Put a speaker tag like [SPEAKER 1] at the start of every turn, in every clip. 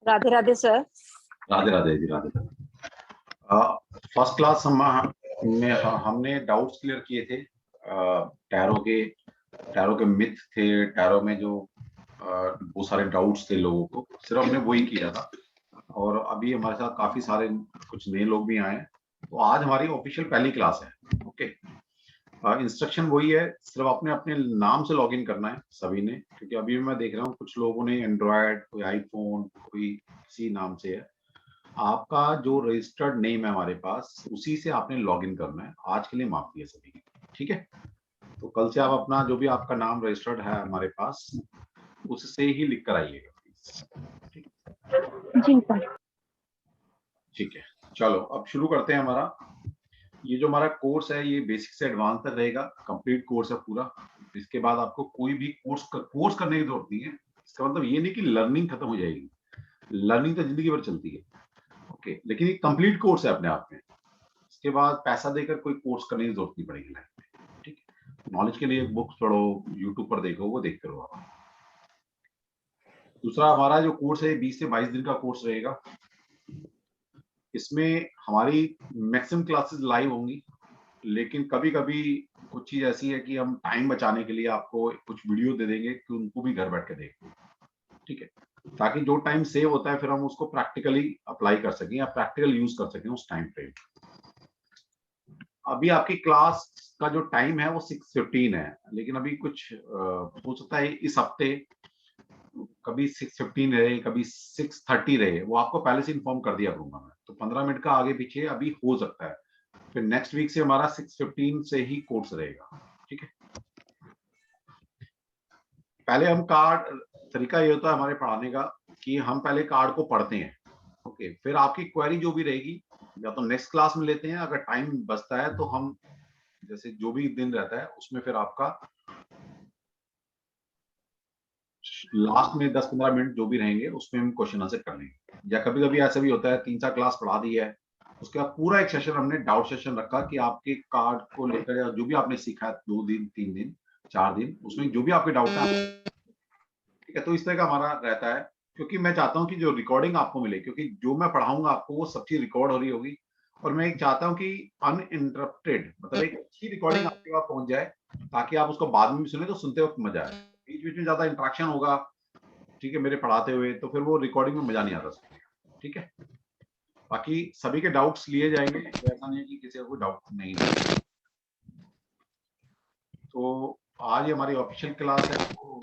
[SPEAKER 1] Radhe Radhe sir.
[SPEAKER 2] Radhe Radhe ji, Radhe Radhe. First class में हमने doubts clear किए थे। टैरो के मिथ थे, टैरो में जो बहुत सारे डाउट्स थे लोगों को, सिर्फ हमने वही किया था। और अभी हमारे साथ काफी सारे कुछ नए लोग भी आए हैं, तो आज हमारी ऑफिशियल पहली क्लास है। ओके, इंस्ट्रक्शन वही है, सिर्फ अपने अपने नाम से लॉगिन करना है सभी ने, क्योंकि अभी मैं देख रहा हूँ कुछ लोगों ने एंड्रॉयड, कोई आईफोन, कोई किसी नाम से है। आपका जो रजिस्टर्ड नेम है हमारे पास, उसी से आपने लॉगिन करना है। आज के लिए माफी है सभी की, ठीक है। तो कल से आप अपना जो भी आपका नाम रजिस्टर्ड है हमारे पास, उससे ही लिख कर आइएगा प्लीज।
[SPEAKER 1] Ji sir.
[SPEAKER 2] ठीक है, चलो अब शुरू करते हैं। ये जो हमारा कोर्स है, ये बेसिक से एडवांस तक रहेगा, कंप्लीट कोर्स है पूरा। इसके बाद आपको कोई भी कोर्स करने की जरूरत नहीं है। इसका मतलब ये नहीं कि लर्निंग खत्म हो जाएगी, लर्निंग तो जिंदगी भर चलती है। ओके, लेकिन ये कंप्लीट कोर्स है अपने आप में। इसके बाद पैसा देकर कोई कोर्स करने की जरूरत नहीं पड़ेगी लाइफ में, ठीक है। नॉलेज के लिए बुक्स पढ़ो, यूट्यूब पर देखो, वो देखते रहो आप। दूसरा, हमारा जो कोर्स है 20 से 22 दिन का कोर्स रहेगा। इसमें हमारी मैक्सिमम क्लासेस लाइव होंगी, लेकिन कभी कभी कुछ चीज ऐसी है कि हम टाइम बचाने के लिए आपको कुछ वीडियो दे देंगे कि उनको भी घर बैठ के देखो, ठीक है, ताकि जो टाइम सेव होता है फिर हम उसको प्रैक्टिकली अप्लाई कर सकें या प्रैक्टिकल यूज कर सकें उस टाइम फ्रेम। अभी आपकी क्लास का जो टाइम है वो 6:15 है, लेकिन अभी कुछ हो सकता है इस हफ्ते कभी 6:15 रहे, कभी 6:30 रहे, वो आपको पहले से इन्फॉर्म कर दिया करूंगा मैं। तो 15 मिनट का आगे पीछे अभी हो सकता है। फिर नेक्स्ट वीक से हमारा 6:15 से ही कोर्स रहेगा, ठीक है। पहले हम कार्ड, तरीका ये होता है हमारे पढ़ाने का कि हम पहले कार्ड को पढ़ते हैं। ओके, फिर आपकी क्वेरी जो भी रहेगी या तो नेक्स्ट क्लास में लेते हैं, अगर टाइम बचता है तो हम जैसे जो भी दिन रहता है उसमें फिर आपका लास्ट में 10-15 मिनट जो भी रहेंगे उसमें हम क्वेश्चन आंसर कर लेंगे। या कभी कभी ऐसा भी होता है 3-4 क्लास पढ़ा दी है, उसके बाद पूरा एक सेशन हमने डाउट सेशन रखा कि आपके कार्ड को लेकर या जो भी आपने सीखा है 2 दिन, 3 दिन, 4 दिन, उसमें जो भी आपके डाउट है, ठीक है। तो इस तरह का हमारा रहता है, क्योंकि मैं चाहता हूँ कि जो रिकॉर्डिंग आपको मिले, क्योंकि जो मैं पढ़ाऊंगा आपको वो सब चीज रिकॉर्ड हो रही होगी। और मैं चाहता हूँ कि अनइंटरप्टेड, मतलब एक अच्छी रिकॉर्डिंग आपके पास पहुंच जाए, ताकि आप उसको बाद में भी सुने तो सुनते वक्त मजा आए। बीच बीच में ज्यादा इंटरेक्शन होगा, ठीक है, मेरे पढ़ाते हुए, तो फिर वो रिकॉर्डिंग में मजा नहीं आता सुनने का, ठीक है। बाकी सभी के डाउट्स लिए जाएंगे, तो ऐसा नहीं है कि किसी का कोई डाउट नहीं है। तो आज हमारी ऑफिशियल क्लास है, तो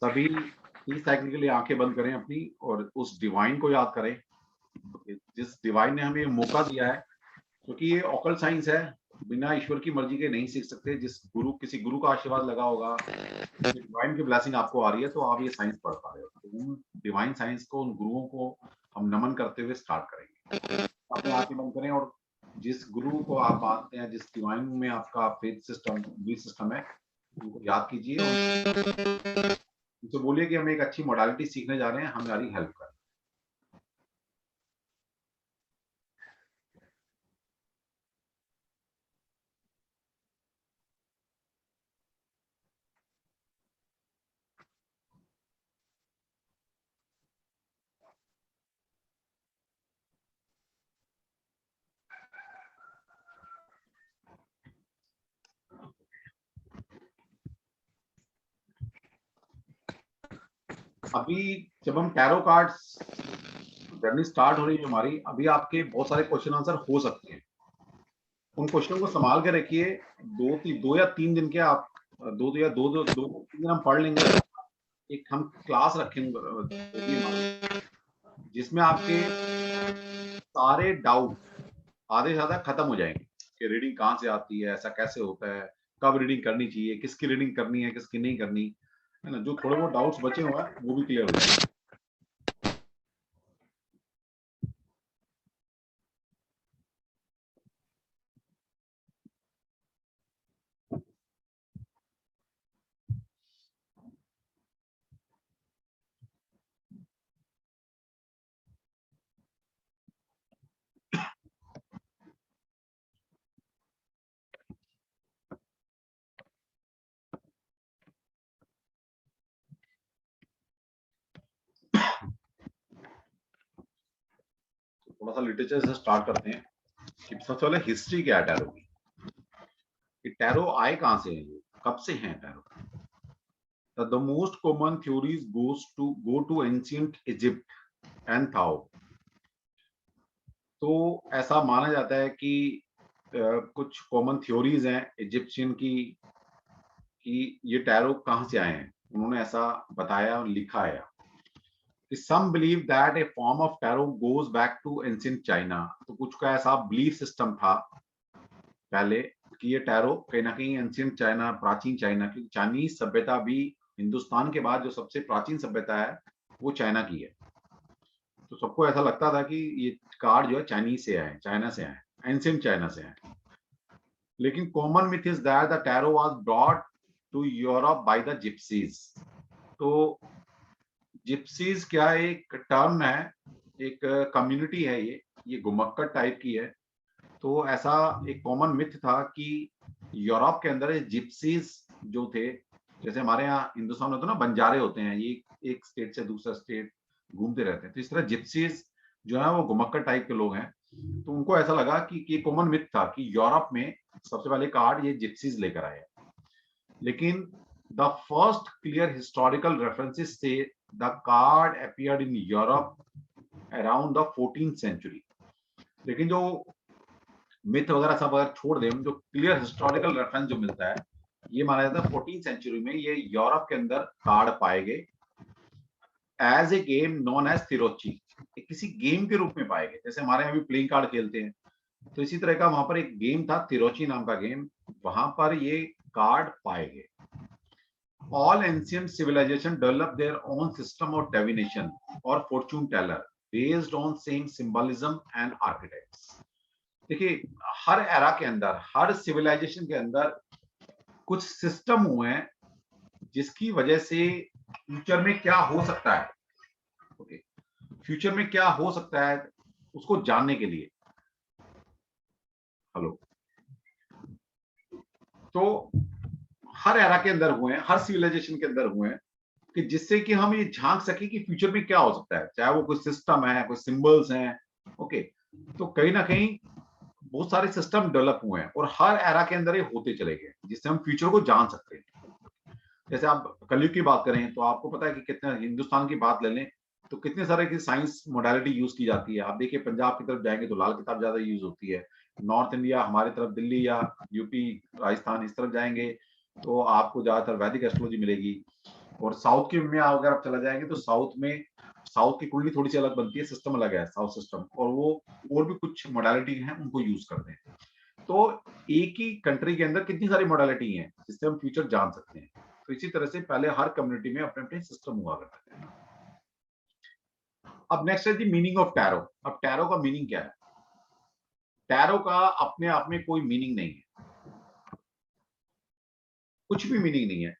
[SPEAKER 2] सभी 30 सेकंड के लिए आंखें बंद करें अपनी और उस डिवाइन को याद करें, जिस डिवाइन ने हमें मौका दिया है। क्योंकि ये ऑकल्ट साइंस है, बिना ईश्वर की मर्जी के नहीं सीख सकते। जिस गुरु, किसी गुरु का आशीर्वाद लगा होगा, डिवाइन की ब्लेसिंग आपको आ रही है, तो आप ये साइंस पढ़ पा रहे हो। तो उन डिवाइन साइंस को, उन गुरुओं को हम नमन करते हुए स्टार्ट करेंगे। अपने आंखें बंद करें और जिस गुरु को आप मानते हैं, जिस डिवाइन में आपका फेथ सिस्टम, बिलीफ सिस्टम है, उनको याद कीजिए और उनसे बोलिए कि हम एक अच्छी मोडालिटी सीखने जा रहे हैं, हमारी हेल्प करें। अभी जब हम टैरो कार्ड्स जर्नी स्टार्ट हो रही है हमारी, अभी आपके बहुत सारे क्वेश्चन आंसर हो सकते हैं। उन क्वेश्चनों को संभाल के रखिए। 2 या 3 दिन के आप, 2 या 2 दिन हम पढ़ लेंगे। एक हम क्लास रखेंगे जिसमें आपके सारे डाउट आधे से ज्यादा खत्म हो जाएंगे कि रीडिंग कहाँ से आती है, ऐसा कैसे होता है, कब रीडिंग करनी चाहिए, किसकी रीडिंग करनी है, किसकी नहीं करनी है ना। जो थोड़े बहुत डाउट्स बचे हुए हैं वो भी क्लियर हो जाएंगे। थोड़ा सा लिटरेचर से स्टार्ट करते हैं कि सबसे पहले हिस्ट्री क्या है टैरो की, कि टैरो आए कहां से हैं, ये कब से हैं tarot. The most common theories go to ancient Egypt and Thao। तो ऐसा माना जाता है कि कुछ कॉमन थ्योरीज हैं इजिप्शियन की कि ये टैरो कहां से आए हैं, उन्होंने ऐसा बताया और लिखा है। Some believe that a form of tarot goes back to ancient China। तो कुछ का ऐसा बिलीफ सिस्टम था पहले कि ये टैरो कहीं ना कहीं एंशियंट चाइना, प्राचीन चाइना, क्योंकि चाइनीज सभ्यता भी हिंदुस्तान के बाद जो सबसे प्राचीन सभ्यता है वो चाइना की है। तो सबको ऐसा लगता था कि ये कार्ड जो है चाइनीज से आए, चाइना से आए, एंशियंट चाइना से आए। लेकिन common myth is that the tarot was brought to Europe by the gypsies. तो जिप्सीज क्या एक टर्म है, एक कम्युनिटी है, ये गुमक्कड़ टाइप की है। तो ऐसा एक कॉमन मिथ था कि यूरोप के अंदर जिप्सीज जो थे, जैसे हमारे यहाँ हिंदुस्तान में तो ना बंजारे होते हैं, ये एक स्टेट से दूसरा स्टेट घूमते रहते हैं, तो इस तरह जिप्सीज जो है वो घुमक्कड़ टाइप के लोग हैं। तो उनको ऐसा लगा कि ये कॉमन मिथ था कि यूरोप में सबसे पहले कार्ड ये जिप्सीज लेकर आए। लेकिन the first clear historical references से the card appeared in Europe around the 14th century. लेकिन जो मिथ वगैरह सब अगर छोड़ दें, जो क्लियर हिस्टोरिकल रेफरेंस जो मिलता है, ये माना जाता है 14th सेंचुरी में ये यूरोप के अंदर कार्ड पाए गए as a game known as tarocchi, किसी गेम के रूप में पाए गए। जैसे हमारे यहाँ भी प्लेइंग कार्ड खेलते हैं, तो इसी तरह का वहां पर एक गेम था तिरोची नाम का गेम, वहां पर ये कार्ड पाए गए। All ancient civilization develop their own system of divination और fortune teller based on same symbolism and archetypes. देखिए, हर एरा के अंदर, हर सिविलाइजेशन के अंदर कुछ सिस्टम हुए हैं जिसकी वजह से फ्यूचर में क्या हो सकता है, ओके, फ्यूचर में क्या हो सकता है उसको जानने के लिए। हेलो, तो हर एरा के अंदर हुए हैं, हर सिविलाइजेशन के अंदर हुए हैं, कि जिससे कि हम ये झांक सके कि फ्यूचर में क्या हो सकता है, चाहे वो कोई सिस्टम है, कोई सिंबल्स हैं, ओके। तो कहीं ना कहीं बहुत सारे सिस्टम डेवलप हुए हैं और हर एरा के अंदर ये होते चले गए, जिससे हम फ्यूचर को जान सकते हैं। जैसे आप कलयुग की बात करें तो आपको पता है कि कितने, हिंदुस्तान की बात ले लें तो कितने सारे की साइंस मोडालिटी यूज की जाती है। आप देखिए पंजाब की तरफ जाएंगे तो लाल किताब ज्यादा यूज होती है, नॉर्थ इंडिया हमारी तरफ दिल्ली या यूपी राजस्थान इस तरफ जाएंगे तो आपको ज्यादातर वैदिक एस्ट्रोलॉजी मिलेगी। और साउथ की में अगर आप चला जाएंगे तो साउथ की कुंडली थोड़ी सी अलग बनती है, सिस्टम अलग है साउथ सिस्टम, और वो और भी कुछ मोडालिटी हैं उनको यूज करते हैं। तो एक ही कंट्री के अंदर कितनी सारी मोडालिटी हैं जिससे हम फ्यूचर जान सकते हैं। तो इसी तरह से पहले हर कम्युनिटी में अपने अपने सिस्टम हुआ करते थे। अब नेक्स्ट है दी मीनिंग ऑफ टैरो। अब टैरो का मीनिंग क्या है? टैरो का अपने आप में कोई मीनिंग नहीं है, कुछ भी मीनिंग नहीं है।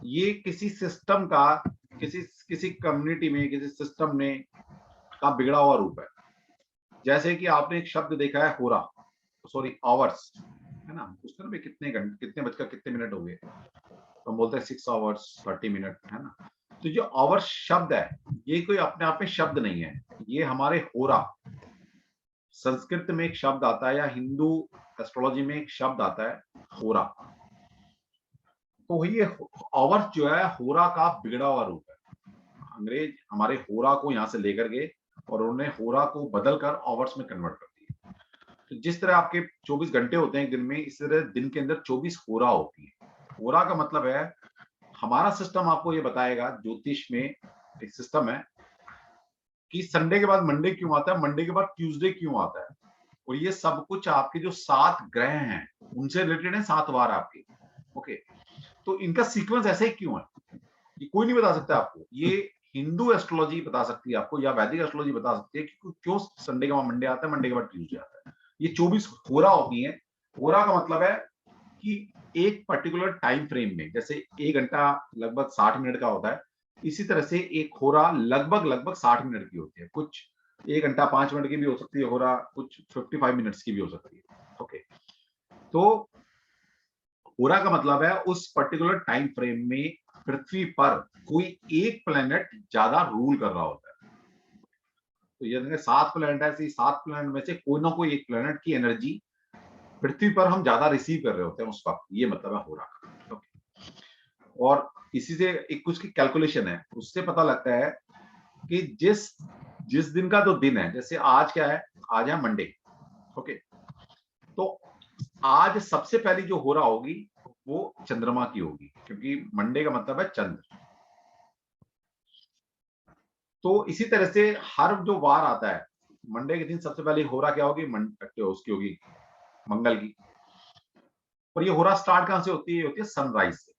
[SPEAKER 2] ये किसी सिस्टम का, किसी कम्युनिटी में, किसी सिस्टम ने का बिगड़ा हुआ रूप है। जैसे कि आपने एक शब्द देखा है होरा, सॉरी आवर्स, है ना, उसके में कितने घंटे, कितने बजकर कितने मिनट हो गए, तो हम बोलते हैं 6 आवर्स 30 मिनट, है ना। तो जो आवर्स शब्द है ये कोई अपने आप में शब्द नहीं है, ये हमारे होरा, संस्कृत में एक शब्द आता है या हिंदू एस्ट्रोलॉजी में एक शब्द आता है होरा। तो ये आवर्स जो है होरा का बिगड़ा हुआ रूप है। अंग्रेज हमारे होरा को यहाँ से लेकर गए और उन्होंने होरा को बदलकर आवर्स में कन्वर्ट कर दिया। तो जिस तरह आपके 24 घंटे होते हैं दिन में, इस तरह दिन के अंदर 24 होरा होती है। होरा का मतलब है, हमारा सिस्टम आपको ये बताएगा, ज्योतिष में एक सिस्टम है कि संडे के बाद मंडे क्यों आता है, मंडे के बाद ट्यूसडे क्यों आता है, और ये सब कुछ आपके जो 7 ग्रह हैं उनसे रिलेटेड है, 7 वार आपके, ओके। तो इनका सीक्वेंस ऐसे ही क्यों है, ये कोई नहीं बता सकता आपको। ये हिंदू एस्ट्रोलॉजी बता सकती है आपको या वैदिक एस्ट्रोलॉजी बता सकती है कि क्यों संडे के बाद मंडे आता है, मंडे के बाद ट्यूसडे आता है। ये 24 होरा होती है। होरा का मतलब है कि एक पर्टिकुलर टाइम फ्रेम में, जैसे 1 घंटा लगभग 60 मिनट का होता है, इसी तरह से एक होरा लगभग 60 मिनट की होती है। कुछ 1 घंटा 5 मिनट की भी हो सकती है होरा, कुछ 55 मिनट्स की भी हो सकती है, ओके। तो होरा का मतलब है उस पर्टिकुलर टाइम फ्रेम में पृथ्वी पर कोई एक प्लेनेट ज्यादा रूल कर रहा होता है। तो ये देखेंगे 7 प्लैनेट है, ऐसे 7 प्लैनेट में से कोई ना कोई एक प्लैनेट की एनर्जी पृथ्वी पर हम ज्यादा रिसीव कर रहे होते हैं उस वक्त, ये मतलब है हो रहा। और इसी से एक कुछ की कैलकुलेशन है, उससे पता लगता है कि जिस जिस दिन का जो दिन है, जैसे आज क्या है, आज है मंडे, ओके, तो आज सबसे पहली जो हो रहा होगी वो चंद्रमा की होगी, क्योंकि मंडे का मतलब है चंद्र। तो इसी तरह से हर जो वार आता है, मंडे के दिन सबसे पहले हो रहा क्या होगी, उसकी होगी मंगल की। और ये हो रहा स्टार्ट कहां से होती है, ये होती है सनराइज से।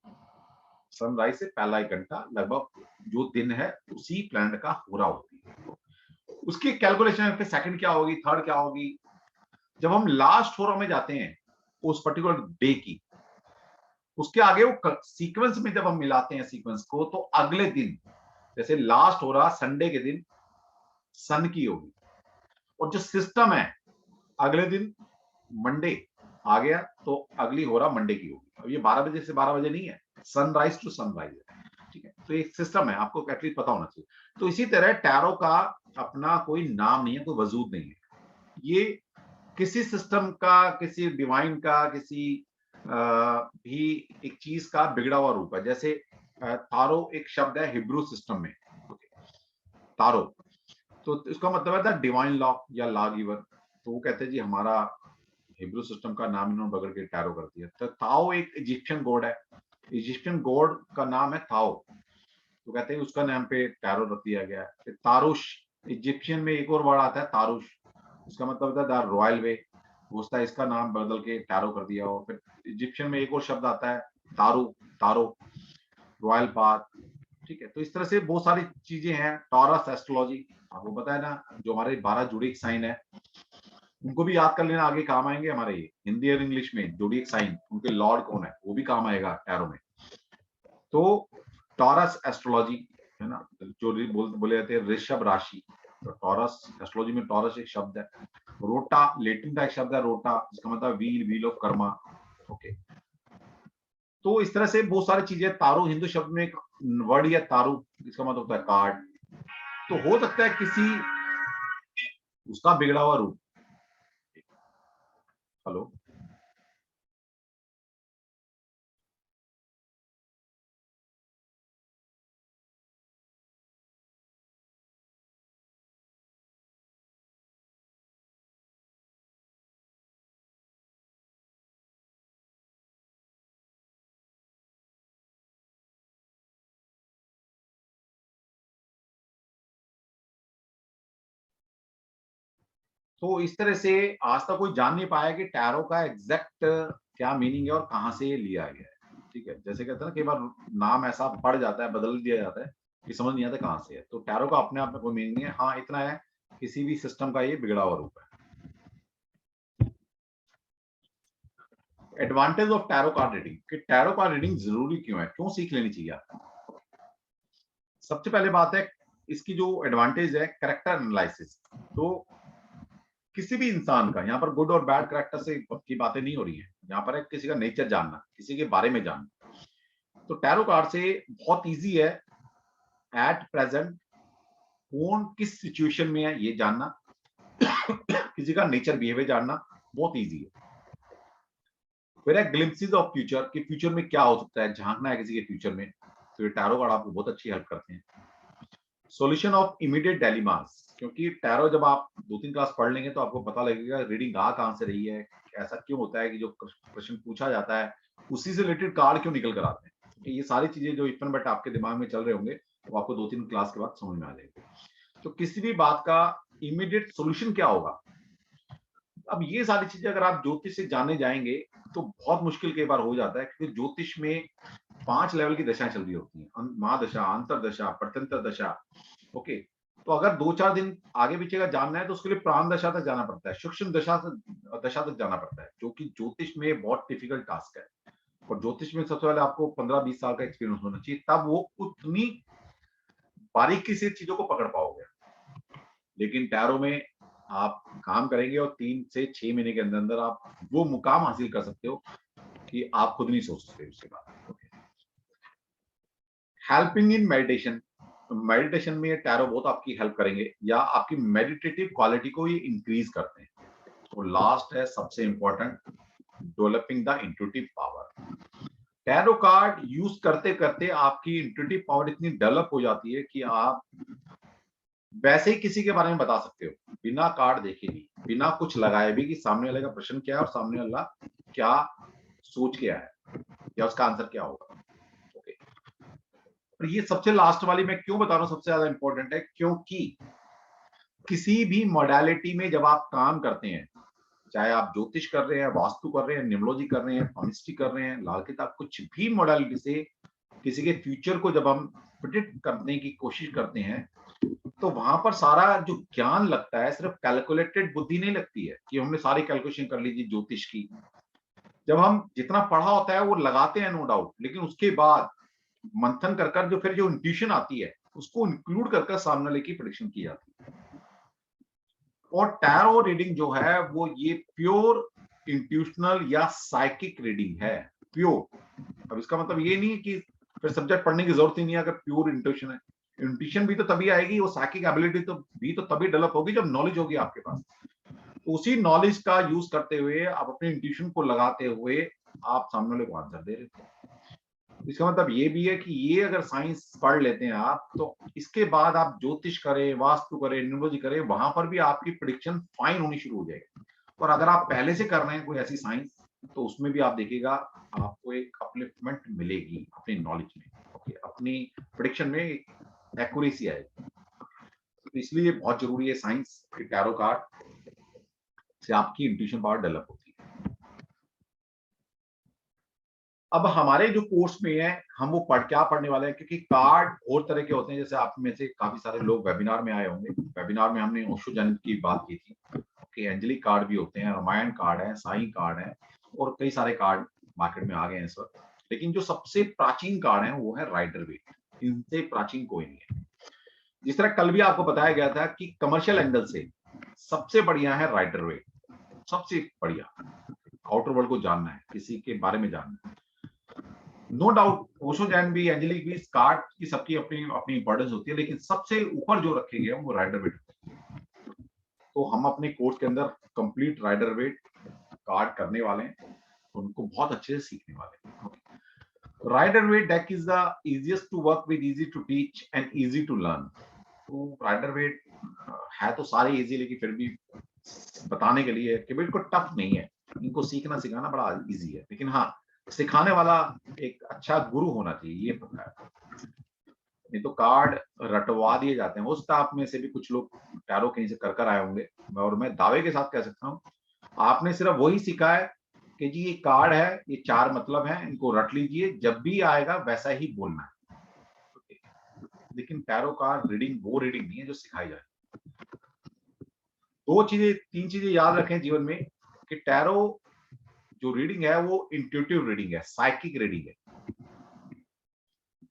[SPEAKER 2] सनराइज से पहला 1 घंटा लगभग जो दिन है उसी प्लैनेट का हो रहा होती है। उसकी कैलकुलेशन फिर सेकंड क्या होगी, थर्ड क्या होगी, जब हम लास्ट होरा में जाते हैं उस पर्टिकुलर डे की, उसके आगे वो सीक्वेंस में जब हम मिलाते हैं सीक्वेंस को, तो अगले दिन जैसे लास्ट हो रहा संडे के दिन सन की होगी, और जो सिस्टम है अगले दिन मंडे आ गया तो अगली हो रहा मंडे की होगी। अब ये 12 बजे से 12 बजे नहीं है, सनराइज टू सनराइज है, ठीक है। तो एक सिस्टम है, आपको एटलीस्ट पता होना चाहिए। तो इसी तरह टैरो का अपना कोई नाम नहीं है, कोई वजूद नहीं है, ये किसी सिस्टम का, किसी डिवाइन का, किसी भी एक चीज का बिगड़ा हुआ रूप है। जैसे तारो एक शब्द है हिब्रू सिस्टम में, तारो, तो इसका मतलब है डिवाइन लॉ या लॉ गिवर। तो वो कहते हैं जी हमारा हिब्रू सिस्टम का नाम इन्होंने बगड़ के टैरो कर दिया। तो ताओ एक इजिप्शियन गॉड है, इजिप्शियन गॉड का नाम है ताओ, तो कहते हैं उसका नाम पे टैरो रख दिया गया है। फिर तारुश, इजिप्शियन में एक और वर्ड आता है तारुश, इसका मतलब होता है द रॉयल वे, हो सकता है इसका नाम बदल के टैरो कर दिया हो। फिर इजिप्शियन में एक और शब्द आता है तारू, तारो, रॉयल पाथ, ठीक है। तो इस तरह से बहुत सारी चीजें हैं। टॉरस एस्ट्रोलॉजी, आपको पता है ना, जो हमारे 12 जोडिक साइन है, उनको भी याद कर लेना, आगे काम आएंगे हमारे हिंदी और इंग्लिश में। जोडिक साइन, उनके लॉर्ड कौन है, वो भी काम आएगा टैरो में। तो टॉरस एस्ट्रोलॉजी है ना, जो बोले जाते हैं ऋषभ राशि, तो टॉरस एस्ट्रोलॉजी में टॉरस एक शब्द है। रोटा लेटिन का एक शब्द है रोटा, जिसका मतलब wheel, wheel of Karma, okay. तो इस तरह से बहुत सारी चीजें। तारू हिंदू शब्द में एक वर्ड है तारू, इसका मतलब होता है कार्ड। तो हो सकता है किसी उसका बिगड़ा हुआ रूप। हेलो, तो इस तरह से आज तक कोई जान नहीं पाया कि टैरो का एग्जैक्ट क्या मीनिंग है और कहां से ये लिया गया है, ठीक है। जैसे कहते हैं ना, कई बार नाम ऐसा पड़ जाता है, बदल दिया जाता है कि समझ नहीं आता कहां से है। तो टैरो का अपने आप में कोई मीनिंग है, हाँ इतना है, किसी भी सिस्टम का ये बिगड़ा हुआ रूप है। Advantage of tarot card reading, कि टैरो कार्ड रीडिंग जरूरी क्यों है, क्यों सीख लेनी चाहिए आपको। सबसे पहले बात है इसकी जो एडवांटेज है, कैरेक्टर एनालिसिस। तो किसी भी इंसान का, यहाँ पर गुड और बैड कैरेक्टर से की बातें नहीं हो रही है, यहाँ पर है किसी का नेचर जानना, किसी के बारे में जानना। तो टैरो कार्ड से बहुत इजी है एट प्रेजेंट कौन किस सिचुएशन में है ये जानना, किसी का नेचर बिहेवियर जानना बहुत इजी है। फिर है ग्लिम्पसेस ऑफ फ्यूचर, कि फ्यूचर में क्या हो सकता है, झांकना है किसी के फ्यूचर में, तो ये टैरो कार्ड आपको बहुत अच्छी हेल्प करते हैं। सॉल्यूशन ऑफ इमीडिएट डायलेमास, क्योंकि टैरो जब आप 2-3 क्लास पढ़ लेंगे तो आपको पता लगेगा रीडिंग आ कहां से रही है, ऐसा क्यों होता है कि जो क्वेश्चन पूछा जाता है उसी से रिलेटेड कार्ड क्यों निकल कर आते हैं। तो ये सारी चीजें जो इफन बट आपके दिमाग में चल रहे होंगे वो आपको 2-3 क्लास के बाद समझ में आ जाएगी। तो किसी भी बात का इमीडिएट सोल्यूशन क्या होगा। अब ये सारी चीजें अगर आप ज्योतिष से जाने जाएंगे तो बहुत मुश्किल कई बार हो जाता है, क्योंकि ज्योतिष में 5 लेवल की दशाएं चल रही होती हैं, महादशा, अंतरदशा, प्रत्यंतर दशा, ओके। तो अगर 2-4 दिन आगे पीछे का जानना है तो उसके लिए प्राण दशा तक जाना पड़ता है, सूक्ष्म दशा तक जाना पड़ता है, जो कि ज्योतिष में बहुत डिफिकल्ट टास्क है। और ज्योतिष में सबसे पहले आपको 15-20 साल का एक्सपीरियंस होना चाहिए, तब वो उतनी बारीकी से चीजों को पकड़ पाओगे। लेकिन टैरो में आप काम करेंगे और 3 से 6 महीने के अंदर अंदर आप वो मुकाम हासिल कर सकते हो कि आप खुद नहीं सोच सकते उसके बाद। हेल्पिंग इन मेडिटेशन, मेडिटेशन में टैरो बहुत आपकी हेल्प करेंगे या आपकी मेडिटेटिव क्वालिटी को ये इंक्रीज करते हैं। तो लास्ट है सबसे important, developing the intuitive power. Tarot card use करते करते आपकी इंट्यूटिव पावर इतनी डेवलप हो जाती है कि आप वैसे ही किसी के बारे में बता सकते हो, बिना कार्ड देखे भी, बिना कुछ लगाए भी, कि सामने वाले का प्रश्न क्या है और सामने वाला क्या सोच के आया है या उसका आंसर क्या होगा। ओके, और ये सबसे लास्ट वाली मैं क्यों बता रहा हूँ सबसे ज्यादा इंपॉर्टेंट है, क्योंकि किसी भी मॉडलिटी में जब आप काम करते हैं, चाहे आप ज्योतिष कर रहे हैं, वास्तु कर रहे हैं, न्यूमरोलॉजी कर रहे हैं, केमिस्ट्री कर रहे हैं, लाल किताब, कुछ भी मॉडलिटी से किसी के फ्यूचर को जब हम प्रिडिक्ट करने की कोशिश करते हैं, तो वहां पर सारा जो ज्ञान लगता है, सिर्फ कैलकुलेटेड बुद्धि नहीं लगती है कि हमने सारी कैलकुलेशन कर लीजिए ज्योतिष की। जब हम जितना पढ़ा होता है वो लगाते हैं, नो डाउट, लेकिन उसके बाद मंथन कर कर जो फिर जो इंट्यूशन आती है उसको इंक्लूड कर सामने वाले की प्रेडिक्शन की जाती है। और टैरो रीडिंग जो है वो ये प्योर इंट्यूशनल या साइकिक रीडिंग है, प्योर। अब इसका मतलब ये नहीं कि फिर सब्जेक्ट पढ़ने की जरूरत ही नहीं है अगर प्योर इंट्यूशन है। इंट्यूशन भी तो तभी आएगी, वो साइकिक एबिलिटी तो भी तो तभी डेवलप होगी जब नॉलेज होगी आपके पास। तो उसी नॉलेज का यूज करते हुए आप अपने इंट्यूशन को लगाते हुए आप सामने वाले को आंसर दे रहे थे। इसका मतलब ये भी है कि ये अगर साइंस पढ़ लेते हैं आप, तो इसके बाद आप ज्योतिष करें, वास्तु करें, न्यूमरोलॉजी करें, वहां पर भी आपकी प्रेडिक्शन फाइन होनी शुरू हो जाएगी। और अगर आप पहले से कर रहे हैं कोई ऐसी साइंस, तो उसमें भी आप देखिएगा आपको एक अपलिफ्टमेंट मिलेगी अपनी नॉलेज में, ओके, अपनी प्रेडिक्शन में एक्यूरेसी आएगी। तो इसलिए बहुत जरूरी है साइंस के टैरो कार्ड से आपकी इंट्यूशन पावर डेवलप होती है। अब हमारे जो कोर्स में है, हम वो क्या पढ़ने वाले हैं, क्योंकि कार्ड और तरह के होते हैं। जैसे आप में से काफी सारे लोग वेबिनार में आए होंगे, वेबिनार में हमने ओशो जैन की बात की थी कि एंजेलिक कार्ड भी होते हैं, रामायण कार्ड है, साईं कार्ड है, और कई सारे कार्ड मार्केट में आ गए हैं इस वक्त। लेकिन जो सबसे प्राचीन कार्ड है वो है राइडर वेट। इनसे प्राचीन कोई नहीं है। जिस तरह कल भी आपको बताया गया था कि कमर्शियल एंगल से सबसे बढ़िया है राइडर वेट, सबसे बढ़िया। आउटर वर्ल्ड को जानना है, किसी के बारे में जानना है, नो डाउट ओशो जैन भी, एंजेलिक भी, कार्ड की सबकी अपनी अपनी इंपॉर्टेंस होती है, लेकिन सबसे ऊपर जो रखे गए वो राइडर वेट। तो हम अपने कोर्स के अंदर कंप्लीट राइडर वेट कार्ड करने वाले हैं, उनको बहुत अच्छे से सीखने वाले हैं। Rider Waite deck is the easiest to work with, easy to teach and easy to learn. तो राइडर वेट है तो सारे इजी, लेकिन फिर भी बताने के लिए कि बिल्कुल टफ नहीं है, इनको सीखना सिखाना बड़ा इजी है, लेकिन हाँ सिखाने वाला एक अच्छा गुरु होना चाहिए, ये पता है। नहीं तो कार्ड रटवा दिए जाते हैं। उस आप में से भी कुछ लोग टैरो कहीं से कर आए होंगे, और मैं दावे के साथ कह सकता हूँ आपने सिर्फ वही सीखा है कि जी ये कार्ड है, ये 4 मतलब है, इनको रट लीजिए, जब भी आएगा वैसा ही बोलना है। लेकिन टैरो कार्ड रीडिंग वो रीडिंग नहीं है जो सिखाई जाए। 3 चीजें याद रखें जीवन में कि टैरो जो रीडिंग है वो इंट्यूटिव रीडिंग है, साइकिक रीडिंग है,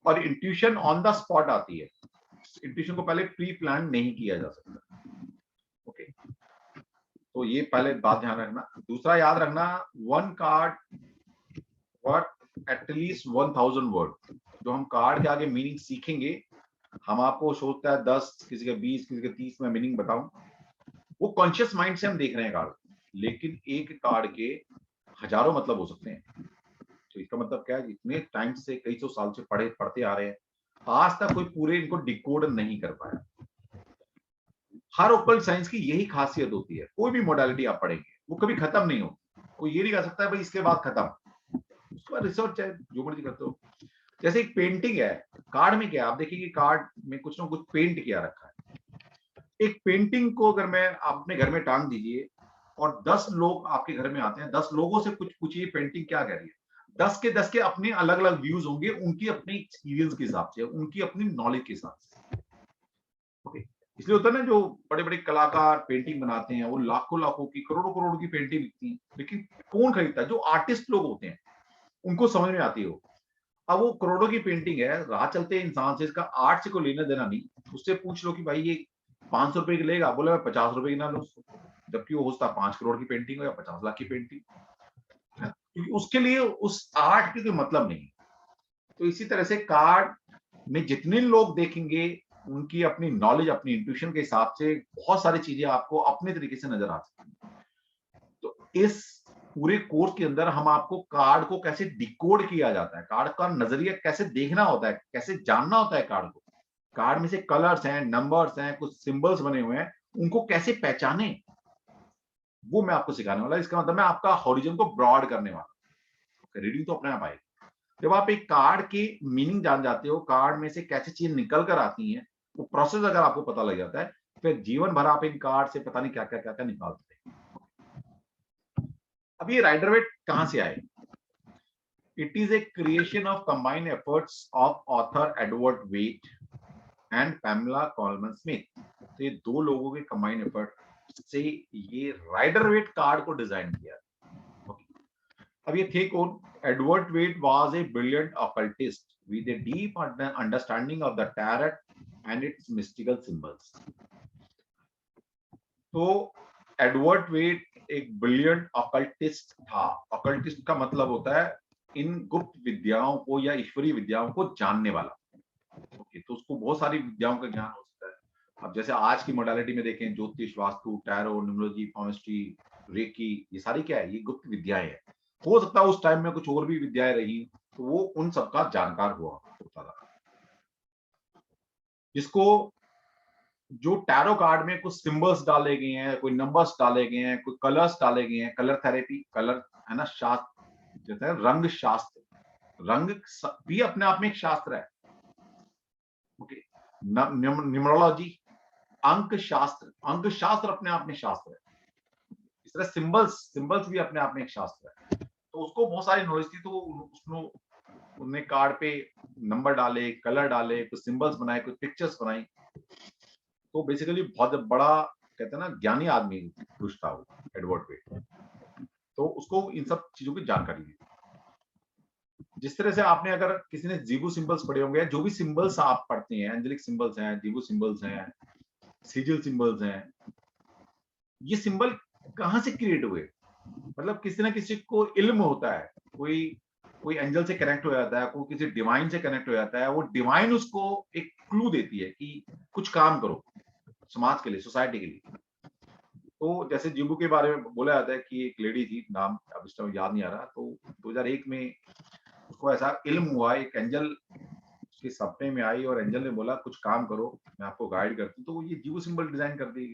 [SPEAKER 2] और इंट्यूशन ऑन द स्पॉट आती है। इंट्यूशन को पहले प्री प्लान नहीं किया जा सकता। ओके, तो ये पहले बात ध्यान रखना। दूसरा याद रखना, 1 कार्ड वर्थ एटलीस्ट 1000 वर्ड। जो हम कार्ड के आगे मीनिंग सीखेंगे, हम आपको सोचता है 10, किसी का 20, किसी का 30 में मीनिंग बताऊं, वो कॉन्शियस माइंड से हम देख रहे हैं कार्ड, लेकिन एक कार्ड के हजारों मतलब हो सकते हैं। तो इसका मतलब क्या है, इतने टाइम से कई सौ साल से पढ़ते आ रहे हैं, आज तक कोई पूरे इनको डिकोड नहीं कर पाया। हर ओकल्ट साइंस की यही खासियत होती है, कोई भी मोडालिटी आप पढ़ेंगे वो कभी खत्म नहीं होती। कोई ये नहीं कह सकता है भाई इसके बाद खत्म, उसके बाद रिसर्च है, जो मर्जी करते हो। जैसे एक पेंटिंग है, कार्ड में क्या आप देखिए, कार्ड में कुछ ना कुछ पेंट किया रखा है। एक पेंटिंग को अगर मैं अपने घर में टांग दीजिए और 10 लोग आपके घर में आते हैं, 10 लोगों से कुछ पूछिए पेंटिंग क्या कह रही है, 10 के 10 के अपने अलग अलग व्यूज होंगे, उनकी अपनी एक्सपीरियंस के हिसाब से, उनकी अपनी नॉलेज के हिसाब से। ओके, इसलिए होता है ना जो बड़े बड़े कलाकार पेंटिंग बनाते हैं, वो लाखों लाखों की, करोड़ों करोड़ की पेंटिंग बिकती है, लेकिन कौन खरीदता है? जो आर्टिस्ट लोग होते हैं, उनको समझ में आती हो। अब वो करोड़ों की पेंटिंग है, राह चलते इंसान से इसका आर्ट से कोई लेना देना नहीं। उससे पूछ लो कि भाई ये 500 रुपए की लेगा, बोले मैं 50 रुपए की ना लो, जबकि वो होता 5 करोड़ की पेंटिंग हो या 50 लाख की पेंटिंग, क्योंकि उसके लिए उस आर्ट की कोई मतलब नहीं। तो इसी तरह से कार्ड में जितने लोग देखेंगे उनकी अपनी नॉलेज, अपनी इंट्यूशन के हिसाब से बहुत सारी चीजें आपको अपने तरीके से नजर आ सकती हैं। तो इस पूरे कोर्स के अंदर हम आपको कार्ड को कैसे डिकोड किया जाता है, कार्ड का नजरिया कैसे देखना होता है, कैसे जानना होता है कार्ड को, कार्ड में से कलर्स हैं, नंबर्स हैं, कुछ सिंबल्स बने हुए हैं, उनको कैसे पहचाने, वो मैं आपको सिखाने वाला। इसका मतलब मैं आपका हॉरिजन को ब्रॉड करने वाला। रीडिंग तो अपने आप आएगी। जब आप एक कार्ड की मीनिंग जान जाते हो, कार्ड में से कैसी चीज निकल कर आती है, वो प्रोसेस अगर आपको पता लग जाता है, फिर जीवन भर आप इन कार्ड से पता नहीं क्या क्या निकालते हैं। अब ये राइडर वेट कहां से आए? It is a creation of combined efforts of author Edward Waite and Pamela Colman Smith. तो ये दो लोगों के कंबाइंड एफर्ट से ये राइडर वेट कार्ड को डिजाइन किया। अब ये थे कौन? Edward Waite was a brilliant occultist with a deep understanding of the tarot and its mystical symbols. तो एडवर्ड वेट एक ब्रिलियंट ऑकल्टिस्ट था। ऑकल्टिस्ट का मतलब होता है इन गुप्त विद्याओं को या ईश्वरीय विद्याओं को जानने वाला। ओके, तो उसको बहुत सारी विद्याओं का ज्ञान हो सकता है। अब जैसे आज की मोडालिटी में देखें, ज्योतिष, वास्तु, टैरो, न्यूमरोलॉजी, पॉमिस्ट्री, रेकी, ये सारी क्या है? ये गुप्त विद्याएं हैं। हो सकता है उस टाइम में कुछ और भी विद्याएं रही, तो वो उन सबका जानकार हुआ होता था। जिसको जो टैरो कार्ड में कुछ सिंबल्स डाले गए हैं, कोई नंबर्स डाले गए हैं, कोई कलर्स डाले गए हैं, कलर थेरेपी, कलर है ना, शास्त्र जैसे रंग शास्त्र, रंग भी अपने आप में एक शास्त्र है। ओके, न्यूमरोलॉजी, अंक शास्त्र अपने आप में शास्त्र है। इस तरह सिंबल्स भी अपने आप में एक शास्त्र है। तो उसको बहुत सारी नॉलेज थी, तो उसने उनने कार्ड पे नंबर डाले, कलर डाले, कुछ सिंबल्स बनाए, कुछ पिक्चर्स बनाई। तो बेसिकली बहुत बड़ा, कहते हैं ना, ज्ञानी आदमी पुरुष था वो एडवर्ड वेट। तो उसको इन सब चीजों की जानकारी दी। जिस तरह से आपने, अगर किसी ने जीबू सिंबल्स पढ़े होंगे, जो भी सिंबल्स आप पढ़ते हैं, एंजेलिक सिंबल्स हैं, जीबू सिंबल्स हैं, सिजिल सिंबल्स हैं, ये सिंबल कहां से क्रिएट हुए? मतलब किसी ना किसी को इल्म होता है, कोई कोई एंजल से कनेक्ट हो जाता है, कोई किसी डिवाइन से कनेक्ट हो जाता है, वो डिवाइन उसको एक क्लू देती है कि कुछ काम करो समाज के लिए, सोसाइटी के लिए। तो जैसे जीबू के बारे में बोला जाता है कि एक लेडी थी, नाम अब इस टाइम याद नहीं आ रहा, तो 2001 में उसको ऐसा इल्म हुआ, एक एंजल उसके सपने में आई और एंजल ने बोला कुछ काम करो, मैं आपको गाइड करती हूँ। तो वो ये जीबू सिंबल डिजाइन कर दी,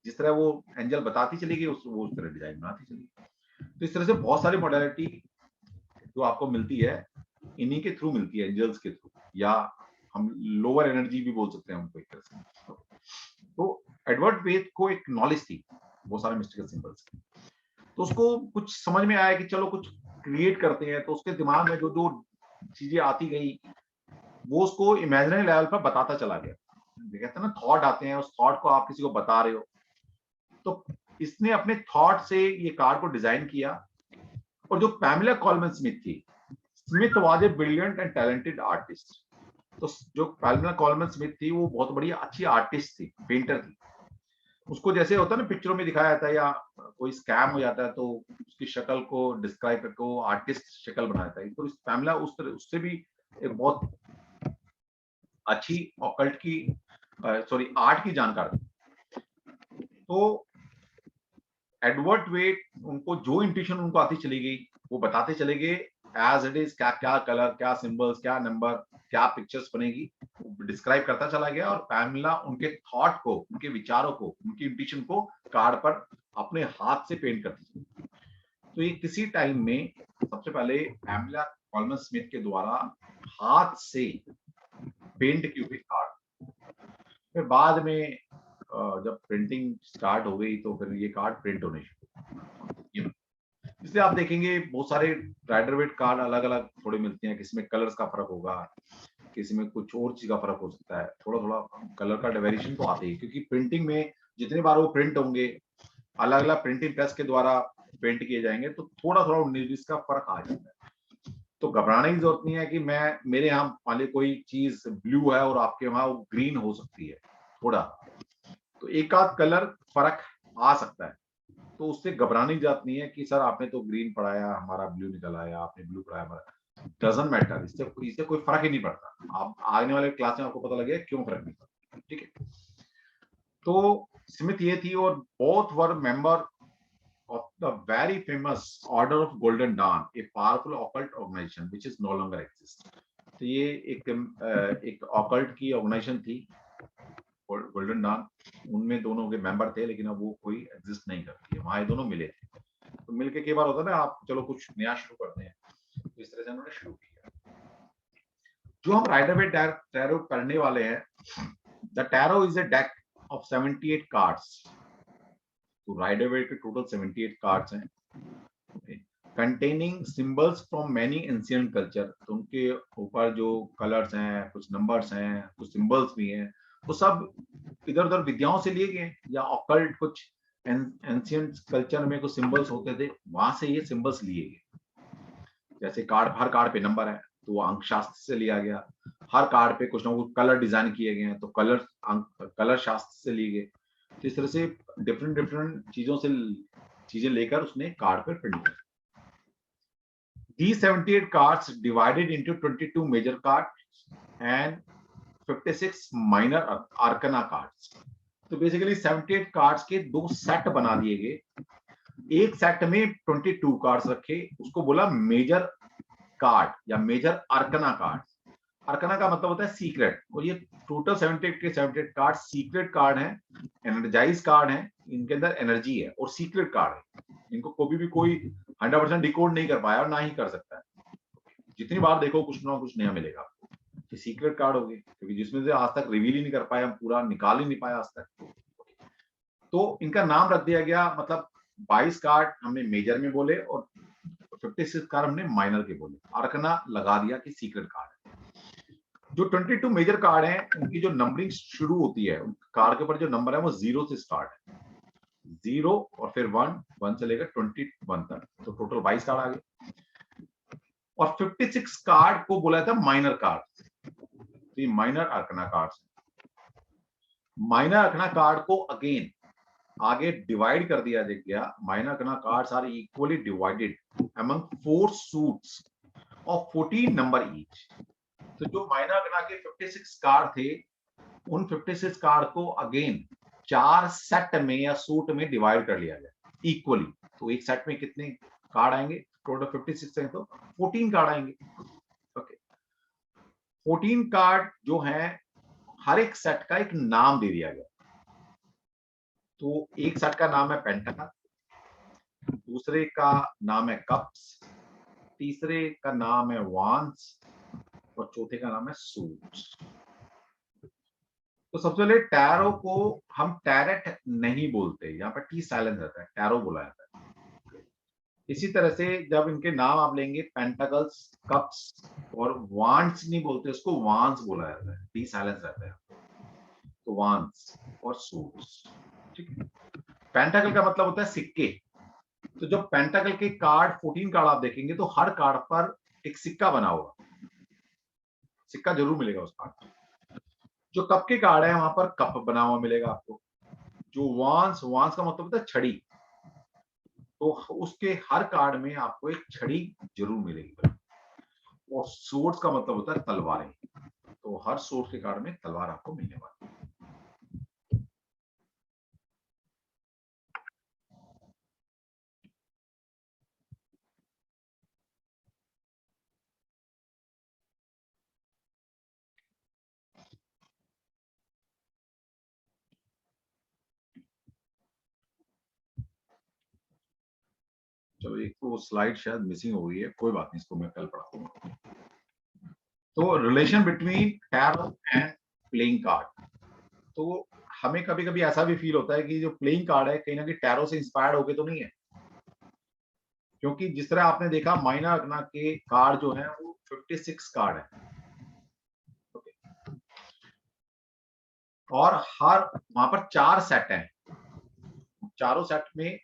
[SPEAKER 2] जिस तरह वो एंजल बताती चली गई, वो उस तरह डिजाइन बनाती चली गई। तो इस तरह से बहुत सारी मॉडलिटी जो आपको मिलती है, इन्हीं के थ्रू मिलती है, एंजल्स के थ्रू, या हम लोअर एनर्जी भी बोल सकते हैं उनको एक तरह से। तो एडवर्ड वेट को एक नॉलेज थी बहुत सारे मिस्टिकल सिंबल्स की। तो उसको कुछ समझ में आया कि चलो कुछ क्रिएट करते हैं। तो उसके दिमाग में जो जो चीजें आती गई, वो उसको इमेजिनरी लेवल पर बताता चला गया। कहते हैं ना, थॉट आते हैं, उस थॉट को आप किसी को बता रहे हो। तो इसने अपने थॉट से ये कार्ड को डिजाइन किया। और जो पैमेला कॉलमन स्मिथ थी, Smith was a brilliant and talented artist. तो जो पैमेला कॉलमन स्मिथ थी, वो बहुत बड़ी अच्छी आर्टिस्ट थी, पेंटर थी। उसको जैसे होता है ना पिक्चरों में दिखाया जाता है, या कोई स्कैम हो जाता है तो उसकी शक्ल को डिस्क्राइब करके वो आर्टिस्ट शक्ल बनाता है। तो इस पैमेला उस तरह, उससे भी एक बहुत अच्छी ऑकल्ट की, सॉरी, आर्ट की जानकार थी। तो एडवर्ड वेट, उनको जो इंट्यूशन उनको आती चली गई, वो बताते चले गए एज इट इज, क्या क्या कलर, क्या सिंबल्स, क्या नंबर, क्या पिक्चर्स बनेगी, डिस्क्राइब करता चला गया। और पैमेला उनके थॉट को, उनके विचारों को, उनकी इंट्यूशन को कार्ड पर अपने हाथ से पेंट करती चली। तो ये किसी टाइम में सबसे पहले पैमेला कॉलमन स्मिथ के द्वारा हाथ से पेंट की हुई कार्ड, फिर बाद में जब प्रिंटिंग स्टार्ट हो गई, तो फिर ये कार्ड प्रिंट होने शुरू। इसलिए आप देखेंगे बहुत सारे राइडर वेट कार्ड अलग अलग थोड़े मिलते हैं, किसी में कलर्स का फर्क होगा, किसी में कुछ और चीज का फर्क हो सकता है, थोड़ा थोड़ा कलर का वेरिएशन तो आते ही, क्योंकि प्रिंटिंग में जितनी बार वो प्रिंट होंगे, अलग अलग प्रिंटिंग प्रेस के द्वारा पेंट किए जाएंगे, तो थोड़ा थोड़ा 19-20 का फर्क आ जाता है। तो घबराने की जरूरत नहीं है कि मैं, मेरे यहाँ मान ली कोई चीज ब्लू है और आपके वहां वो ग्रीन हो सकती है थोड़ा, तो एक आध कलर फर्क आ सकता है। तो उससे घबराने की जरूरत नहीं है कि सर आपने तो ग्रीन पढ़ाया, हमारा ब्लू निकल आया, आपने ब्लू पढ़ाया हमारा। डजंट मैटर, इससे इससे कोई फर्क ही नहीं पड़ता। आप आने वाले क्लास में आपको पता लगेगा क्यों फर्क नहीं पड़ता। ठीक है, तो स्मिथ ये थी, और both were member of the very famous Order of Golden Dawn, a powerful occult organization which is no longer exists. तो ये एक occult की organization थी गोल्डन डॉन, उनमें दोनों के मेंबर थे, लेकिन अब वो कोई एग्जिस्ट नहीं करती है। वहां ये दोनों मिले थे, तो मिलके कई बार होता है ना, आप चलो कुछ नया शुरू करते हैं, तो इस तरह से उन्होंने शुरू किया। जो हम राइडर वेट टैरो पढ़ने वाले हैं, the tarot is a deck of 78 cards. तो राइडर वेट के टोटल 78 कार्ड्स हैं, containing symbols from many ancient culture. तो उनके ऊपर जो कलर्स हैं, कुछ नंबर्स हैं, कुछ सिंबल्स भी हैं, तो सब इधर उधर विद्याओं से लिए गए, या ऑकल्ट कुछ एंशिएंट कल्चर में कुछ सिंबल्स होते थे, वहां से ये सिंबल्स लिए गए। जैसे कार्ड, हर कार्ड पे नंबर है, तो वो अंक शास्त्र से लिया गया। हर कार्ड पे कुछ ना कुछ कलर डिजाइन किए गए हैं, तो कलर शास्त्र से लिए गए। तो इस तरह से डिफरेंट डिफरेंट चीजें लेकर उसने कार्ड पर प्रिंट किया। These 78 cards divided into 22 major cards and 56 minor arcana cards. तो बेसिकली 78 कार्ड्स के दो सेट बना दिए गए। एक सेट में 22 कार्ड्स रखे, उसको बोला मेजर कार्ड या मेजर आर्कना कार्ड। आर्कना का मतलब होता है सीक्रेट, और ये टोटल 78 के 78 कार्ड सीक्रेट कार्ड हैं, एनर्जाइज कार्ड हैं, इनके अंदर एनर्जी है, और सीक्रेट कार्ड है। इनको कभी भी कोई 100% डिकोड नहीं कर पाया और ना ही कर सकता है। जितनी बार देखो कुछ ना कुछ नया मिलेगा आपको। ये सीक्रेट कार्ड होगी, क्योंकि जिसमें से आज तक रिवील ही नहीं कर पाया, पूरा निकाल ही नहीं पाया आज तक। तो इनका नाम रख दिया गया, मतलब 22 कार्ड हमने मेजर में बोले और 56 कार्ड हमने माइनर के बोले, आर्कना लगा दिया कि सीक्रेट कार्ड है। जो 22 मेजर कार्ड हैं, उनकी जो नंबरिंग शुरू होती है, कार्ड के ऊपर जो नंबर है वो 0 से स्टार्ट है, 0 और फिर 1 से लेकर 21 तक, तो टोटल 22 कार्ड आ गए। और 56 कार्ड को बोला था माइनर कार्ड, तो ये minor arcana cards. Minor arcana card को अगेन आगे डिवाइड कर दिया गया। Minor arcana cards are equally divided among 4 suits of 14 number each. तो जो माइनर आर्कना के 56 कार्ड थे, उन 56 कार्ड को अगेन 4 सेट में या सूट में डिवाइड कर लिया गया इक्वली। तो एक सेट में कितने कार्ड आएंगे? टोटल 56 है, तो 14 कार्ड आएंगे। ओके, 14 कार्ड जो है, हर एक सेट का एक नाम दे दिया गया। तो एक सेट का नाम है पेंटाकल, दूसरे का नाम है कप्स, तीसरे का नाम है वांस, और चौथे का नाम है सूट्स। तो सबसे पहले टैरो को हम टैरेट नहीं बोलते, यहाँ पर टी साइलेंस रहता है, टैरो बोला जाता है। इसी तरह से जब इनके नाम आप लेंगे, पेंटाकल्स, कप्स और वांस नहीं बोलते, उसको वांस बोला जाता है, टी साइलेंस रहता है। तो वांस और सूट्स, ठीक है। पेंटाकल का मतलब होता है सिक्के। तो जब पेंटाकल के कार्ड 14 कार्ड आप देखेंगे, तो हर कार्ड पर एक सिक्का बना हुआ, सिक्का जरूर मिलेगा उस कार्ड। जो कप के कार्ड है, वहां पर कप बना हुआ मिलेगा आपको। जो वांस का मतलब होता है छड़ी, तो उसके हर कार्ड में आपको एक छड़ी जरूर मिलेगी। और सोर्स का मतलब होता है तलवारें, तो हर सोर्स के कार्ड में तलवार आपको मिलने वाली है। चलो, एक तो स्लाइड शायद मिसिंग हो गई है, कोई बात नहीं, इसको मैं कल पढ़ा दूंगा। तो relation between tarot and playing card. तो हमें कभी कभी ऐसा भी फील होता है कि जो प्लेइंग कार्ड है, कहीं ना कहीं टैरो से इंस्पायर्ड होके तो नहीं है, क्योंकि जिस तरह आपने देखा माइनर आर्कना के कार्ड जो है वो 56 कार्ड है, और हर वहां पर 4 सेट हैं, चारों सेट में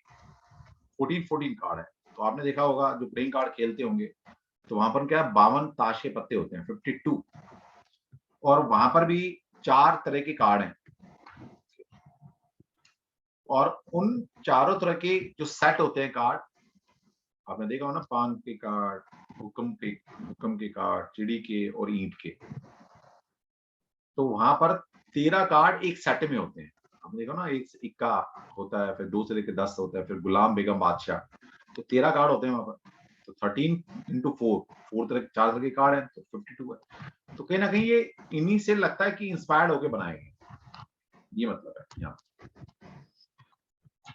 [SPEAKER 2] 14 कार्ड है। तो आपने देखा होगा, जो प्लेइंग कार्ड खेलते होंगे, तो वहां पर क्या है, 52 ताश के पत्ते होते हैं, 52, और वहां पर भी 4 तरह के कार्ड हैं, और उन चारों तरह के जो सेट होते हैं कार्ड, आपने देखा हो ना, 5 के कार्ड, भूकंप के कार्ड, चिड़ी के और ईंट के। तो वहां पर 13 कार्ड एक सेट में होते हैं। आपने देखा ना, एक इक्का होता है, फिर 2 से लेकर 10 होता है, फिर गुलाम बेगम बादशाह, तो 13 कार्ड होते हैं वहां पर। तो 13 into 4 तरह 4 तरह के कार्ड है, तो 52 है। तो कहीं ना कहीं ये इन्हीं से लगता है कि इंस्पायर्ड होकर बनाए गए, ये मतलब है यहाँ।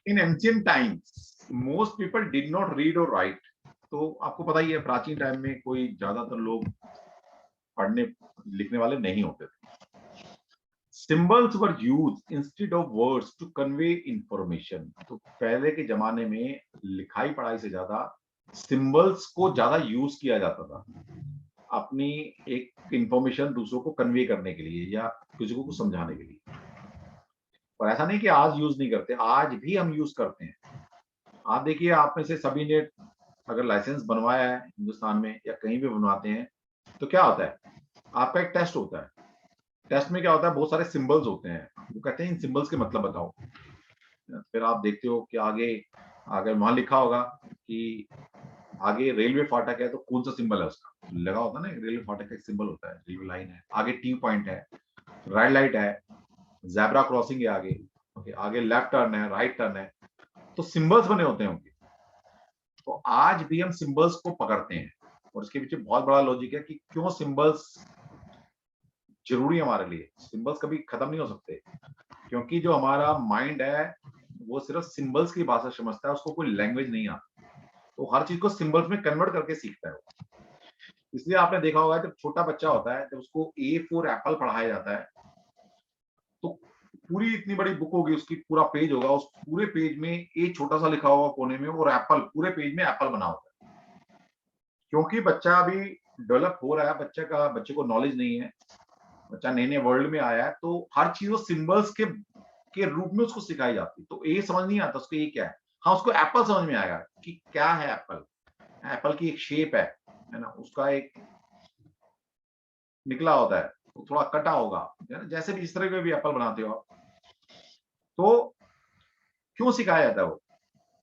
[SPEAKER 2] इन ancient times most people did not read और राइट। तो आपको पता ही है, प्राचीन टाइम में कोई ज्यादातर लोग पढ़ने लिखने वाले नहीं होते थे। Symbols were used instead of words to convey information। तो पहले के जमाने में लिखाई पढ़ाई से ज्यादा सिंबल्स को ज्यादा यूज किया जाता था अपनी एक इंफॉर्मेशन दूसरों को कन्वे करने के लिए या किसी को कुछ समझाने के लिए। और ऐसा नहीं कि आज यूज नहीं करते, आज भी हम यूज करते हैं। आप देखिए, आप में से सभी ने अगर लाइसेंस बनवाया है हिंदुस्तान में या कहीं भी बनवाते हैं, तो क्या होता है, आपका एक टेस्ट होता है। टेस्ट में क्या होता है, बहुत सारे सिंबल्स होते हैं, वो कहते हैं इन सिंबल्स के मतलब बताओ। फिर आप देखते हो कि आगे अगर वहां लिखा होगा कि आगे रेलवे फाटक है तो कौन सा सिंबल है उसका, लगा होता है ना, रेलवे फाटक का एक सिंबल होता है, रेलवे लाइन है, आगे टी पॉइंट है, रेड लाइट है, ज़ेब्रा क्रॉसिंग है आगे, ओके, आगे लेफ्ट टर्न है, राइट टर्न है, तो सिंबल्स बने होते हैं उनके। तो आज भी हम सिंबल्स को पकड़ते हैं और इसके पीछे बहुत बड़ा लॉजिक है कि क्यों सिंबल्स जरूरी है हमारे लिए। सिंबल्स कभी खत्म नहीं हो सकते, क्योंकि जो हमारा माइंड है वो सिर्फ सिंबल्स की भाषा समझता है, उसको कोई लैंग्वेज नहीं आती, तो हर चीज को सिंबल्स में कन्वर्ट करके सीखता है। इसलिए आपने देखा होगा, जब छोटा बच्चा होता है, जब उसको ए फॉर एप्पल पढ़ाया जाता है, तो पूरी इतनी बड़ी बुक होगी, उसकी पूरा पेज होगा, उस पूरे पेज में ए छोटा सा लिखा होगा कोने में, और एप्पल पूरे पेज में एप्पल बना होता है। क्योंकि बच्चा अभी डेवलप हो रहा है, बच्चे को नॉलेज नहीं है, बच्चा नए नए वर्ल्ड में आया है, तो हर चीज वो सिंबल्स के रूप में उसको सिखाई जाती है। तो ए समझ नहीं आता उसको ये क्या है, हाँ उसको एप्पल समझ में आएगा कि क्या है एप्पल। एप्पल की एक शेप है ना, उसका एक निकला होता है, वो थोड़ा कटा होगा, है ना, जैसे भी इस तरह के भी एप्पल बनाते हो आप। तो क्यों सिखाया जाता है वो,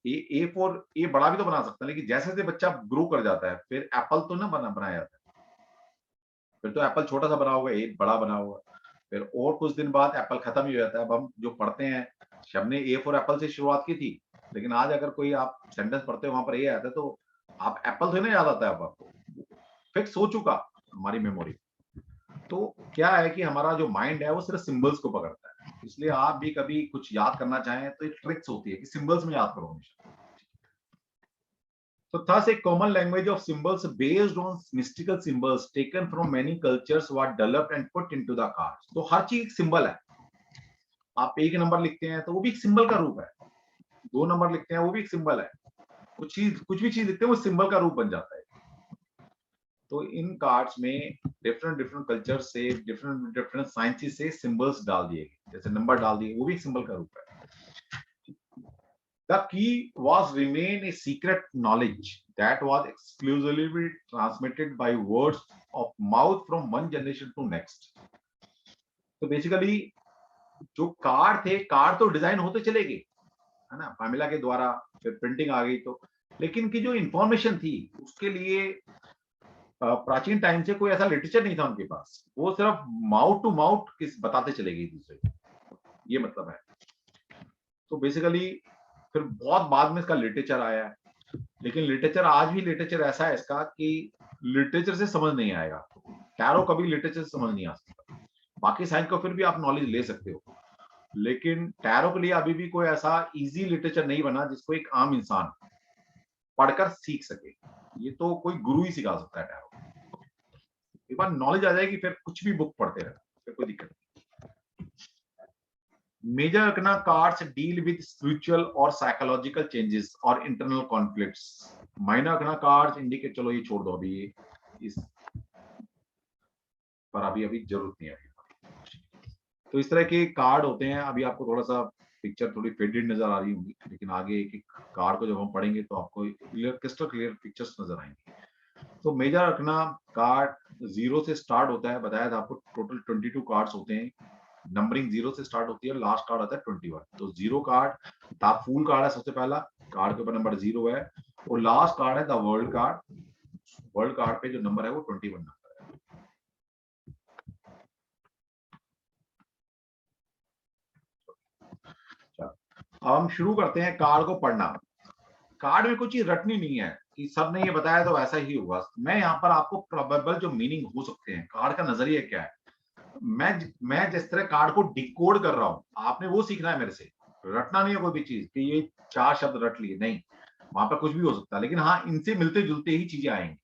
[SPEAKER 2] ए फॉर ए बड़ा भी तो बना सकता है, लेकिन जैसे जैसे बच्चा ग्रो कर जाता है फिर एप्पल तो ना बनाया जाता है, फिर तो एप्पल छोटा सा बना होगा, ए बड़ा बना होगा, फिर और कुछ दिन बाद एप्पल खत्म ही हो जाता है। अब हम जो पढ़ते हैं, हमने ए फॉर एप्पल से शुरुआत की थी, लेकिन आज अगर कोई आप सेंटेंस पढ़ते हो वहां पर ए आता है, तो आप एप्पल तो नहीं याद आता है, अब आपको फिक्स हो चुका हमारी मेमोरी। तो क्या है कि हमारा जो माइंड है वो सिर्फ सिंबल्स को पकड़ता है। इसलिए आप भी कभी कुछ याद करना चाहें तो एक ट्रिक्स होती है कि सिंबल्स में याद करो हमेशा। So thus a common language of symbols based on mystical symbols taken from many cultures was developed and put into the cards। तो हर चीज एक सिंबल है। आप एक नंबर लिखते हैं तो वो भी एक सिंबल का रूप है, 2 नंबर लिखते हैं वो भी एक सिंबल है, कुछ भी चीज लिखते हैं वो सिंबल का रूप बन जाता है। तो इन कार्ड्स में डिफरेंट डिफरेंट कल्चर से, डिफरेंट डिफरेंट साइंसेस से सिंबल्स डाल दिए गए, जैसे नंबर डाल दिए, वो भी एक सिंबल का रूप है। The key was remain a secret knowledge that was exclusively transmitted by words of mouth from one generation to next। तो बेसिकली जो कार्ड थे, कार्ड तो डिजाइन होते चले गए, है ना, फार्मूला के द्वारा, फिर प्रिंटिंग आ गई, तो लेकिन की जो इंफॉर्मेशन थी उसके लिए प्राचीन टाइम से कोई ऐसा लिटरेचर नहीं था उनके पास, वो सिर्फ माउथ टू माउथ किस बताते चले गए दूसरे को, ये मतलब है। तो बेसिकली फिर बहुत बाद में इसका लिटरेचर आया है, लेकिन लिटरेचर आज भी लिटरेचर ऐसा है इसका कि लिटरेचर से समझ नहीं आएगा, टैरो कभी लिटरेचर से समझ नहीं आ सकता। बाकी साइंस को फिर भी आप नॉलेज ले सकते हो, लेकिन टैरो के लिए अभी भी कोई ऐसा इजी लिटरेचर नहीं बना जिसको एक आम इंसान पढ़कर सीख सके। ये तो कोई गुरु ही सिखा सकता है टैरो। एक बार नॉलेज आ जाएगी फिर कुछ भी बुक पढ़ते रहना, फिर कोई दिक्कत नहीं। Major arcana cards deal with spiritual or psychological changes or internal conflicts। Minor arcana cards indicate, चलो ये छोड़ दो अभी, इस पर अभी जरूरत नहीं है। तो इस तरह के कार्ड होते हैं। अभी आपको थोड़ा सा पिक्चर थोड़ी फेडेड नजर आ रही होगी, लेकिन आगे एक एक कार्ड को जब हम पढ़ेंगे तो आपको क्रिस्टल क्लियर पिक्चर्स नजर आएंगे। तो मेजर रखना कार्ड 0 से स्टार्ट होता है, बताया था आपको टोटल 22 कार्ड्स होते हैं, नंबरिंग 0 से स्टार्ट होती है, लास्ट कार्ड आता है 21। तो 0 कार्ड फूल कार्ड है, सबसे पहला कार्ड के ऊपर नंबर 0 है, और लास्ट कार्ड है the world card, world card पे जो नंबर है वो 21 नंबर है। अब हम शुरू करते हैं कार्ड को पढ़ना। कार्ड में कुछ चीज रटनी नहीं है कि सर ने ये बताया तो ऐसा ही होगा। मैं यहाँ पर आपको प्रोबेबल जो मीनिंग हो सकते हैं, कार्ड का नजरिया क्या है, मैं जिस तरह कार्ड को डिकोड कर रहा हूँ, आपने वो सीखना है मेरे से। रटना नहीं है कोई भी चीज कि ये 4 शब्द रट लिए, नहीं, वहां पर कुछ भी हो सकता है, लेकिन हाँ इनसे मिलते जुलते ही चीजें आएंगी।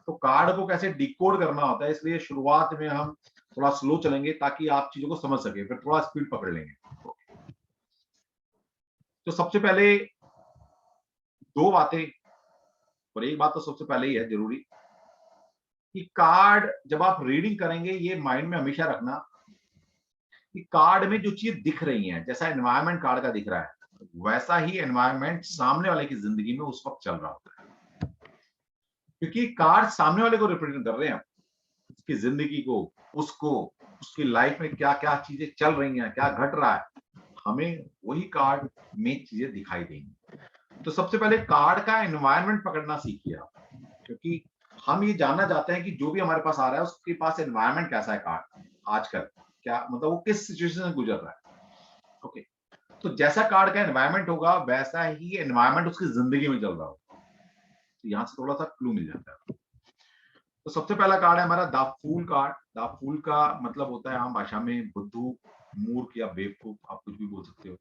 [SPEAKER 2] तो कार्ड को कैसे डिकोड करना होता है, इसलिए शुरुआत में हम थोड़ा स्लो चलेंगे ताकि आप चीजों को समझ सके, फिर थोड़ा स्पीड पकड़ लेंगे। तो सबसे पहले 2 बातें, और एक बात तो सबसे पहले ही है जरूरी, कि कार्ड जब आप रीडिंग करेंगे ये माइंड में हमेशा रखना कि कार्ड में जो चीज दिख रही है, जैसा एनवायरनमेंट कार्ड का दिख रहा है, वैसा ही एनवायरनमेंट सामने वाले की जिंदगी में उस वक्त चल रहा होता है। क्योंकि कार्ड सामने वाले को रिप्रेजेंट कर रहे हैं, उसकी जिंदगी को, उसको, उसकी लाइफ में क्या क्या चीजें चल रही हैं, क्या घट रहा है, हमें वही कार्ड में चीजें दिखाई देंगी। तो सबसे पहले कार्ड का एनवायरनमेंट पकड़ना सीखिए आप, क्योंकि हम ये जानना चाहते हैं कि जो भी हमारे पास आ रहा है उसके पास एनवायरनमेंट कैसा है, कार्ड आजकल क्या, मतलब वो किस सिचुएशन से गुजर रहा है। ओके, तो जैसा कार्ड का एनवायरनमेंट होगा वैसा ही एनवायरनमेंट उसकी जिंदगी में चल रहा होगा। तो यहाँ से थोड़ा सा क्लू मिल जाता है। तो सबसे पहला कार्ड है हमारा the fool card. The fool का मतलब होता है आम भाषा में बुद्धू, मूर्ख या बेवकूफ, आप कुछ भी बोल सकते हो।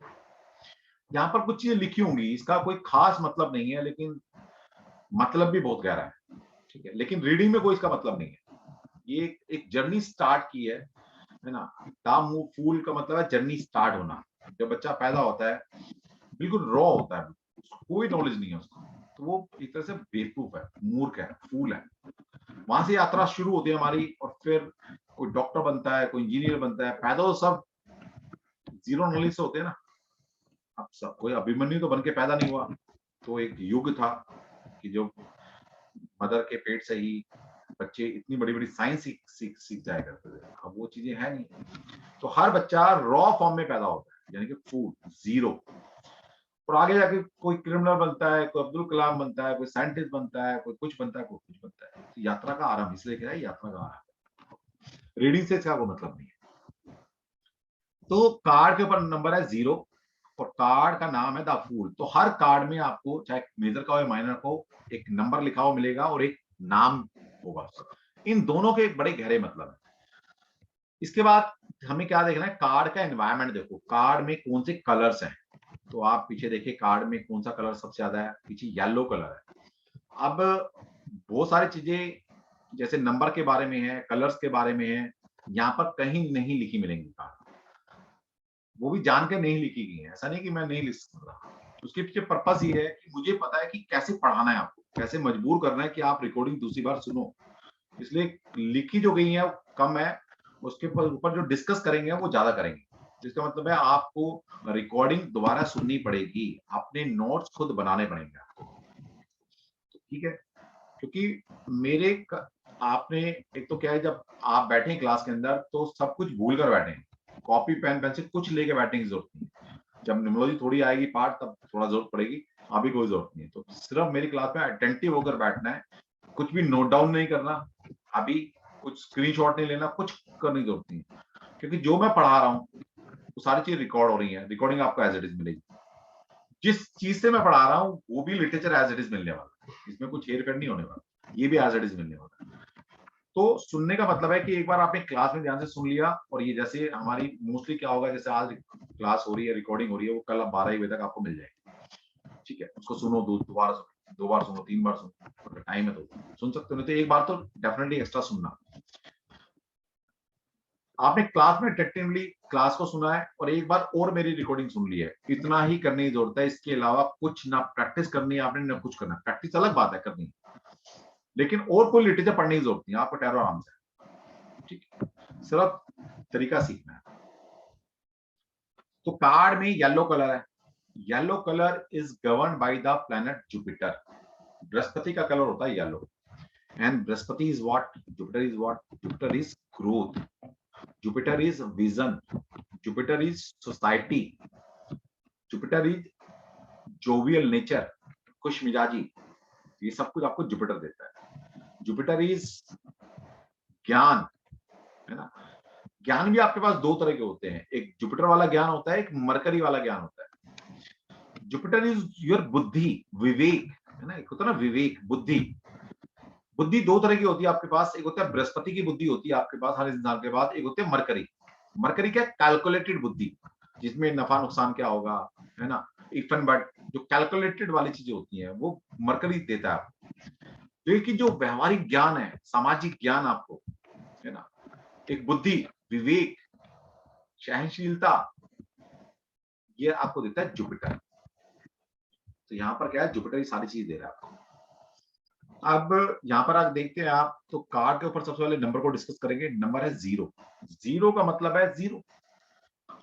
[SPEAKER 2] यहाँ पर कुछ चीजें लिखी होंगी, इसका कोई खास मतलब नहीं है, लेकिन मतलब भी बहुत गहरा है, ठीक है, लेकिन रीडिंग में कोई इसका मतलब नहीं है। ये एक जर्नी स्टार्ट की है ना। द फूल का मतलब है जर्नी स्टार्ट होना। जब बच्चा पैदा होता है बिल्कुल रॉ होता है, कोई नॉलेज नहीं है उसको, तो वो एक तरह से बेवकूफ है, मूर्ख है, फूल है। वहां से यात्रा शुरू होती है हमारी, और फिर कोई डॉक्टर बनता है, कोई इंजीनियर बनता है। पैदा तो सब जीरो नॉलेज से होते हैं ना। अब सब कोई अभिमन्यु तो बन के पैदा नहीं हुआ, तो एक युग था कि जो मदर के पेट से ही बच्चे इतनी बड़ी बड़ी साइंस सीख जाया करते थे। अब वो चीजें है नहीं, तो हर बच्चा रॉ फॉर्म में पैदा होता है, यानी कि फूल, जीरो। और आगे जाके कोई क्रिमिनल बनता है, कोई अब्दुल कलाम बनता है, कोई साइंटिस्ट बनता है, कोई कुछ बनता है, कोई कुछ बनता है। तो यात्रा का आरंभ इसलिए क्या है, यात्रा का आरंभ। रीडिंग से इसका कोई मतलब नहीं है। तो कार्ड के ऊपर नंबर है 0, और कार्ड का नाम है द फूल। तो हर कार्ड में आपको चाहे मेजर का हो या माइनर का हो, एक नंबर लिखा हुआ मिलेगा और एक नाम होगा। इन दोनों के बड़े गहरे मतलब है। इसके बाद हमें क्या देखना है, कार्ड का एनवायरनमेंट देखो, कार्ड में कौन से कलर्स हैं। तो आप पीछे देखिए कार्ड में कौन सा कलर सबसे ज्यादा है, पीछे येलो कलर है। अब बहुत सारी चीजें जैसे नंबर के बारे में है, कलर्स के बारे में है, यहाँ पर कहीं नहीं लिखी मिलेंगी कार्ड, वो भी जान के नहीं लिखी गई है। ऐसा नहीं कि मैं नहीं लिख सकता, उसके पीछे पर्पस ये है कि मुझे पता है कि कैसे पढ़ाना है आपको, कैसे मजबूर करना है कि आप रिकॉर्डिंग दूसरी बार सुनो। इसलिए लिखी जो गई है कम है, उसके ऊपर जो डिस्कस करेंगे वो ज्यादा करेंगे। जिसका मतलब है आपको रिकॉर्डिंग दोबारा सुननी पड़ेगी, अपने नोट्स खुद बनाने पड़ेंगे आपको, ठीक है। क्योंकि मेरे आपने एक तो क्या है, जब आप बैठे क्लास के अंदर तो सब कुछ भूल कर बैठे, कॉपी पेन पेंसिल कुछ लेके बैठने की जरूरत नहीं। जब न्यूमरोलॉजी थोड़ी आएगी पार्ट तब थोड़ा जरूरत पड़ेगी, अभी कोई जरूरत नहीं है। तो सिर्फ मेरी क्लास में अटेंटिव होकर बैठना है, कुछ भी नोट डाउन नहीं करना, अभी कुछ स्क्रीनशॉट नहीं लेना, कुछ करने की जरूरत नहीं। क्योंकि जो मैं पढ़ा रहा हूँ वो सारी चीज रिकॉर्ड हो रही है, रिकॉर्डिंग आपको एज इट इज मिलेगी। जिस चीज से मैं पढ़ा रहा हूँ वो भी लिटरेचर एज इट इज मिलने वाला है, इसमें कुछ हेर फेर नहीं होने वाला, ये भी एज इट इज मिलने वाला है। तो सुनने का मतलब है कि एक बार आपने क्लास में ध्यान से सुन लिया, और ये जैसे हमारी मोस्टली क्या होगा, जैसे आज क्लास हो रही है, रिकॉर्डिंग हो रही है, वो कल 12 बजे तक आपको मिल जाएगी, ठीक है। उसको सुनो, दोबारा सुनो, 2 बार सुनो, 3 बार सुनो, अगर टाइम है तो सुन सकते हो, नहीं तो एक बार तो डेफिनेटली एक्स्ट्रा सुनना। आपने क्लास में टेक्निकली क्लास को सुना है और एक बार और मेरी रिकॉर्डिंग सुन ली है, इतना ही करने की जरूरत है। इसके अलावा कुछ ना प्रैक्टिस करनी है आपने, ना कुछ करना। प्रैक्टिस अलग बात है करनी, लेकिन और कोई लिटरेचर पढ़ने की जरूरत नहीं, आपको टैरो आराम से, ठीक है, सिर्फ तरीका सीखना है। तो कार्ड में येलो कलर है, yellow colour is govern by the planet Jupiter. Brihaspati का कलर होता है yellow, and Brihaspati is what, Jupiter is what, Jupiter is growth, Jupiter is vision, Jupiter is society, Jupiter is jovial nature, खुश मिजाजी, ये सब कुछ आपको Jupiter देता है। जुपिटर इज ज्ञान, है ना। ज्ञान भी आपके पास दो तरह के होते हैं, एक जुपिटर वाला ज्ञान होता है, एक मरकरी वाला ज्ञान होता है। जुपिटर इज योर बुद्धि, विवेक, है ना। एक होता है ना विवेक, बुद्धि। बुद्धि दो तरह की होती है आपके पास, एक होता है बृहस्पति की बुद्धि होती है आपके पास हर इंसान के पास, एक होते हैं मरकरी। मरकरी क्या, कैलकुलेटेड बुद्धि, जिसमें नफा नुकसान क्या होगा, है ना, इफ एंड बट, जो कैलकुलेटेड वाली चीजें होती हैं वो मरकरी देता है आपको। लेकिन जो व्यवहारिक ज्ञान है, सामाजिक ज्ञान आपको, है ना, एक बुद्धि, विवेक, सहनशीलता, ये आपको देता है जुपिटर। तो यहाँ पर क्या है, जुपिटर ये सारी चीज दे रहा है आपको। अब यहाँ पर आप देखते हैं, आप तो कार्ड के ऊपर सबसे पहले नंबर को डिस्कस करेंगे। नंबर है 0। 0 का मतलब है जीरो।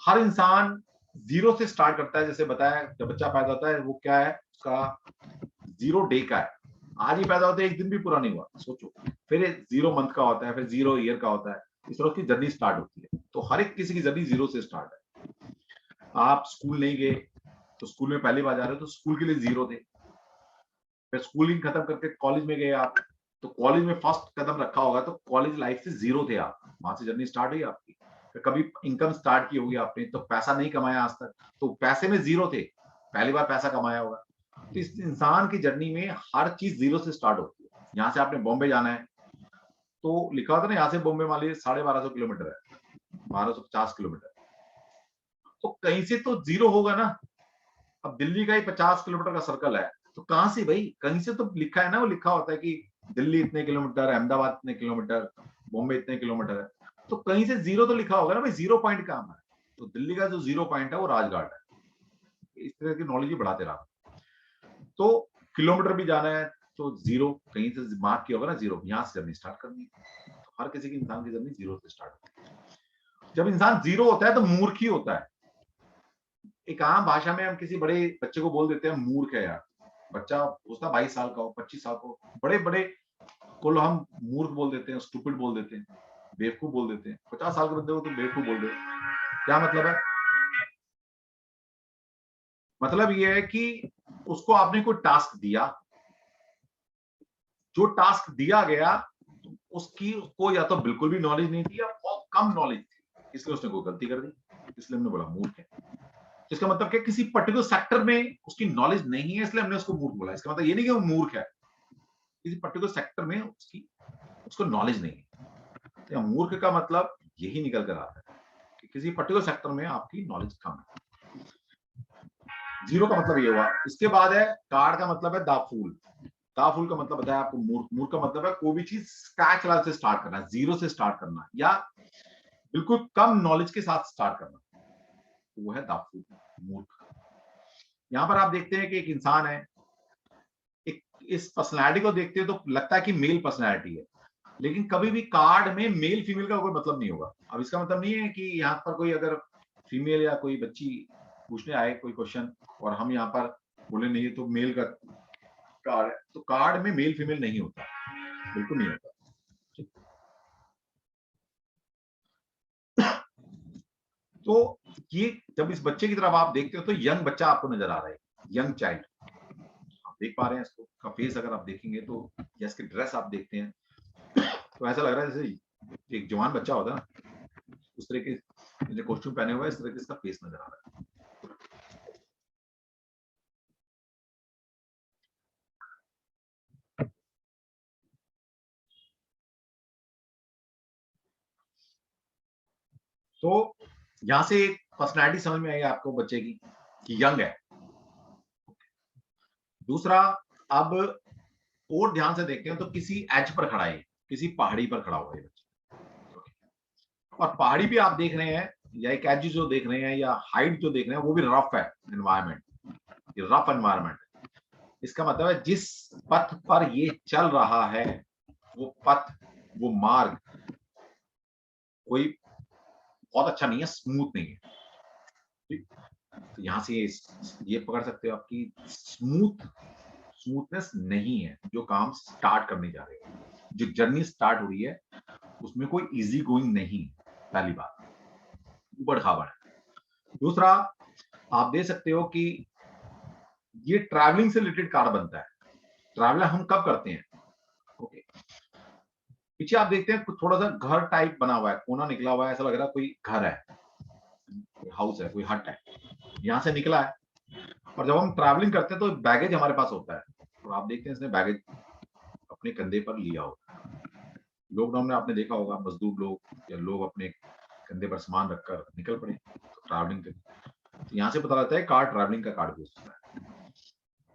[SPEAKER 2] हर इंसान 0 से स्टार्ट करता है। जैसे बताया, जब बच्चा पैदा होता है वो क्या है, उसका 0 डे का है। आज ही पैदा होता है, एक दिन भी पूरा नहीं हुआ, सोचो। फिर 0 मंथ का होता है, फिर 0 ईयर का होता है। इस तरह की जर्नी स्टार्ट होती है। तो हर एक किसी की जर्नी 0 से स्टार्ट है। आप स्कूल नहीं गए तो स्कूल में पहली बार जा रहे हो तो स्कूल के लिए 0 थे। फिर स्कूलिंग खत्म करके कॉलेज में गए आप, तो कॉलेज में फर्स्ट कदम रखा होगा तो कॉलेज लाइफ से 0 थे आप, वहां से जर्नी स्टार्ट हुई आपकी। फिर कभी इनकम स्टार्ट की होगी आपने, तो पैसा नहीं कमाया आज तक, तो पैसे में 0 थे, पहली बार पैसा कमाया होगा। तो इस इंसान की जर्नी में हर चीज 0 से स्टार्ट होती है। यहाँ से आपने बॉम्बे जाना है तो लिखा होता है ना, यहाँ से बॉम्बे मान लीजिए 1250 किलोमीटर है, 1250 किलोमीटर, तो कहीं से तो 0 होगा ना। अब दिल्ली का ही 50 किलोमीटर का सर्कल है, तो कहां से भाई, कहीं से तो लिखा है ना, वो लिखा होता है कि दिल्ली इतने किलोमीटर, अहमदाबाद इतने किलोमीटर, बॉम्बे इतने किलोमीटर है, तो कहीं से 0 तो लिखा होगा ना भाई। 0 पॉइंट कहां है, तो दिल्ली का जो 0 पॉइंट है वो राजघाट है। इस तरह की नॉलेज ही बढ़ाते रहा। तो किलोमीटर भी जाना है तो 0 कहीं से मार्क किया होगा ना, 0 यहां से जर्नी स्टार्ट करनी है। तो हर किसी की इंसान की जर्नी 0 से स्टार्ट होती है। जब इंसान 0 होता है तो मूर्ख ही होता है। एक आम भाषा में हम किसी बड़े बच्चे को बोल देते हैं मूर्ख है यार। बच्चा उसका 22 साल का हो, 25 साल का हो, बड़े बड़े को हम मूर्ख बोल देते हैं, स्टूपिड बोल देते हैं, बेवकूफ बोल देते हैं। 50 साल के बंदे को तो बेवकूफ बोल रहे हैं। क्या मतलब है, मतलब ये है कि उसको आपने कोई टास्क दिया, जो टास्क दिया गया उसकी उसको या तो बिल्कुल भी नॉलेज नहीं थी या बहुत कम नॉलेज थी, इसलिए उसने कोई गलती कर दी, इसलिए हमने बोला मूर्ख है। इसका मतलब क्या, किसी पर्टिकुलर सेक्टर में उसकी नॉलेज नहीं है इसलिए हमने उसको मूर्ख बोला। इसका मतलब ये नहीं कि वो मूर्ख है, किसी पर्टिकुलर सेक्टर में उसको नॉलेज नहीं है। तो मूर्ख का मतलब यही निकल कर आता है कि किसी पर्टिकुलर सेक्टर में आपकी नॉलेज कम है। 0 का मतलब ये हुआ। इसके बाद है कार्ड का मतलब है दाफूल। दाफूल का मतलब बताया आपको मूर्ख। मूर्ख का मतलब है कोई भी चीज स्क्रैच वाला से स्टार्ट करना, 0 से स्टार्ट करना, या बिल्कुल कम नॉलेज के साथ स्टार्ट करना, तो वो है दाफूल, मूर्ख। यहाँ पर आप देखते हैं कि एक इंसान है, एक इस पर्सनैलिटी को देखते हैं तो लगता है कि मेल पर्सनैलिटी है, लेकिन कभी भी कार्ड में मेल फीमेल का कोई मतलब नहीं होगा। अब इसका मतलब नहीं है कि यहाँ पर कोई अगर फीमेल या कोई बच्ची पूछने आए कोई क्वेश्चन और हम यहाँ पर बोले नहीं तो मेल का कार्ड है, तो कार्ड में मेल फीमेल नहीं होता, बिल्कुल नहीं होता। तो ये जब इस बच्चे की तरफ आप देखते हो तो यंग बच्चा आपको नजर आ रहा है, यंग चाइल्ड आप देख पा रहे हैं। इसको का फेस अगर आप देखेंगे तो, या इसकी ड्रेस आप देखते हैं तो ऐसा लग रहा है जैसे एक जवान बच्चा होता है, उस तरह के जो कॉस्ट्यूम पहने हुआ है, इस तरह के इसका फेस नजर आ रहा है। तो यहां से एक पर्सनैलिटी समझ में आई आपको बच्चे की कि यंग है। दूसरा, अब और ध्यान से देखते हैं तो किसी एज पर खड़ा है, किसी पहाड़ी पर खड़ा हुआ है बच्चा, और पहाड़ी भी आप देख रहे हैं या एक एज जो देख रहे हैं या हाइट जो देख रहे हैं वो भी रफ है एनवायरमेंट, ये रफ एनवायरमेंट। इसका मतलब है जिस पथ पर ये चल रहा है वो पथ, वो मार्ग कोई बहुत अच्छा नहीं है, स्मूथ नहीं है। ठीक? तो यहां से ये पकड़ सकते हो आपकी स्मूथनेस नहीं है जो काम स्टार्ट करने जा रहे हैं, जो जर्नी स्टार्ट हो रही है उसमें कोई इजी गोइंग नहीं, पहली बात, ऊबड़ खाबड़ है। दूसरा, आप देख सकते हो कि ये ट्रैवलिंग से रिलेटेड कार्ड बनता है। ट्रैवल हम कब करते हैं, ओके, पीछे आप देखते हैं कुछ थोड़ा सा घर टाइप बना हुआ है, कोना निकला हुआ है, ऐसा लग रहा है कोई घर है, कोई हाउस है, कोई हट है, यहाँ से निकला है। और जब हम ट्रैवलिंग करते हैं तो बैगेज हमारे पास होता है, और आप देखते हैं इसने बैगेज अपने कंधे पर लिया होता है। लॉकडाउन में आपने देखा होगा मजदूर लोग या लोग अपने कंधे पर सामान रखकर निकल पड़े ट्रैवलिंग के लिए। तो यहाँ से पता लगता है कार ट्रैवलिंग का कार्ड भी हो सकता है।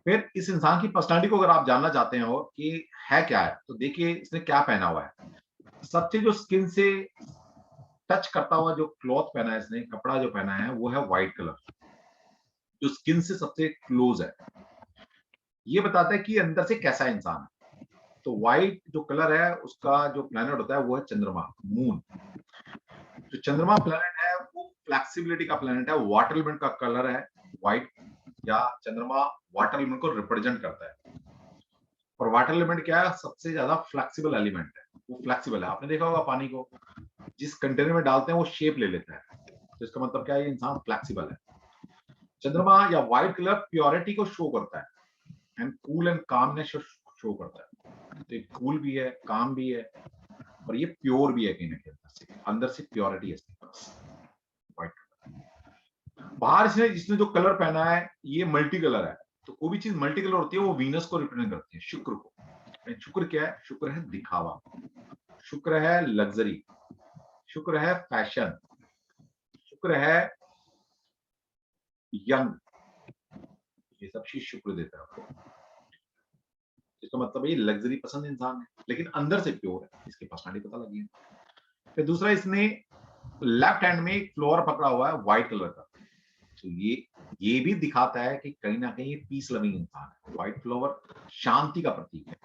[SPEAKER 2] फिर इस इंसान की पर्सनालिटी को अगर आप जानना चाहते हो कि है क्या है, तो देखिए इसने क्या पहना हुआ है। सबसे जो स्किन से टच करता हुआ जो क्लॉथ पहना है इसने, कपड़ा जो पहना है वो है व्हाइट कलर, जो स्किन से सबसे क्लोज है। ये बताता है कि अंदर से कैसा इंसान है। तो व्हाइट जो कलर है उसका जो प्लैनेट होता है वो है चंद्रमा, मून। जो चंद्रमा प्लैनेट है वो फ्लेक्सिबिलिटी का प्लैनेट है, वाटर एलिमेंट का कलर है व्हाइट, या चंद्रमा वाटर एलिमेंट को रिप्रेजेंट करता है। और वाटर एलिमेंट क्या है, सबसे ज्यादा फ्लेक्सिबल एलिमेंट है, वो फ्लेक्सिबल है। आपने देखा होगा पानी को जिस कंटेनर में डालते हैं वो शेप ले लेता है, तो इसका मतलब क्या है, ये इंसान फ्लेक्सिबल है। चंद्रमा या व्हाइट कलर प्योरिटी को शो करता है, and cool and calmness show करता है। तो ये कूल भी है, काम भी है, और ये प्योर भी है कहीं ना कहीं, अंदर से प्योरिटी है इसके पास। व्हाइट बाहर इसने जिसने जो कलर पहना है ये मल्टी कलर है। तो कोई भी चीज मल्टी कलर होती है वो वीनस को रिप्रेजेंट करती है, शुक्र को। शुक्र क्या है, शुक्र है दिखावा, शुक्र है लग्जरी, शुक्र है फैशन, शुक्र है यंग, ये सब चीज शुक्र देता है आपको। इसका मतलब है ये लग्जरी पसंद इंसान है, लेकिन अंदर से प्योर है, इसकी पर्सनालिटी पता लगी है। फिर दूसरा, इसने लेफ्ट हैंड में एक फ्लोवर पकड़ा हुआ है व्हाइट कलर का, तो ये भी दिखाता है कि कहीं ना कहीं ये पीस लविंग इंसान है। व्हाइट फ्लावर शांति का प्रतीक है।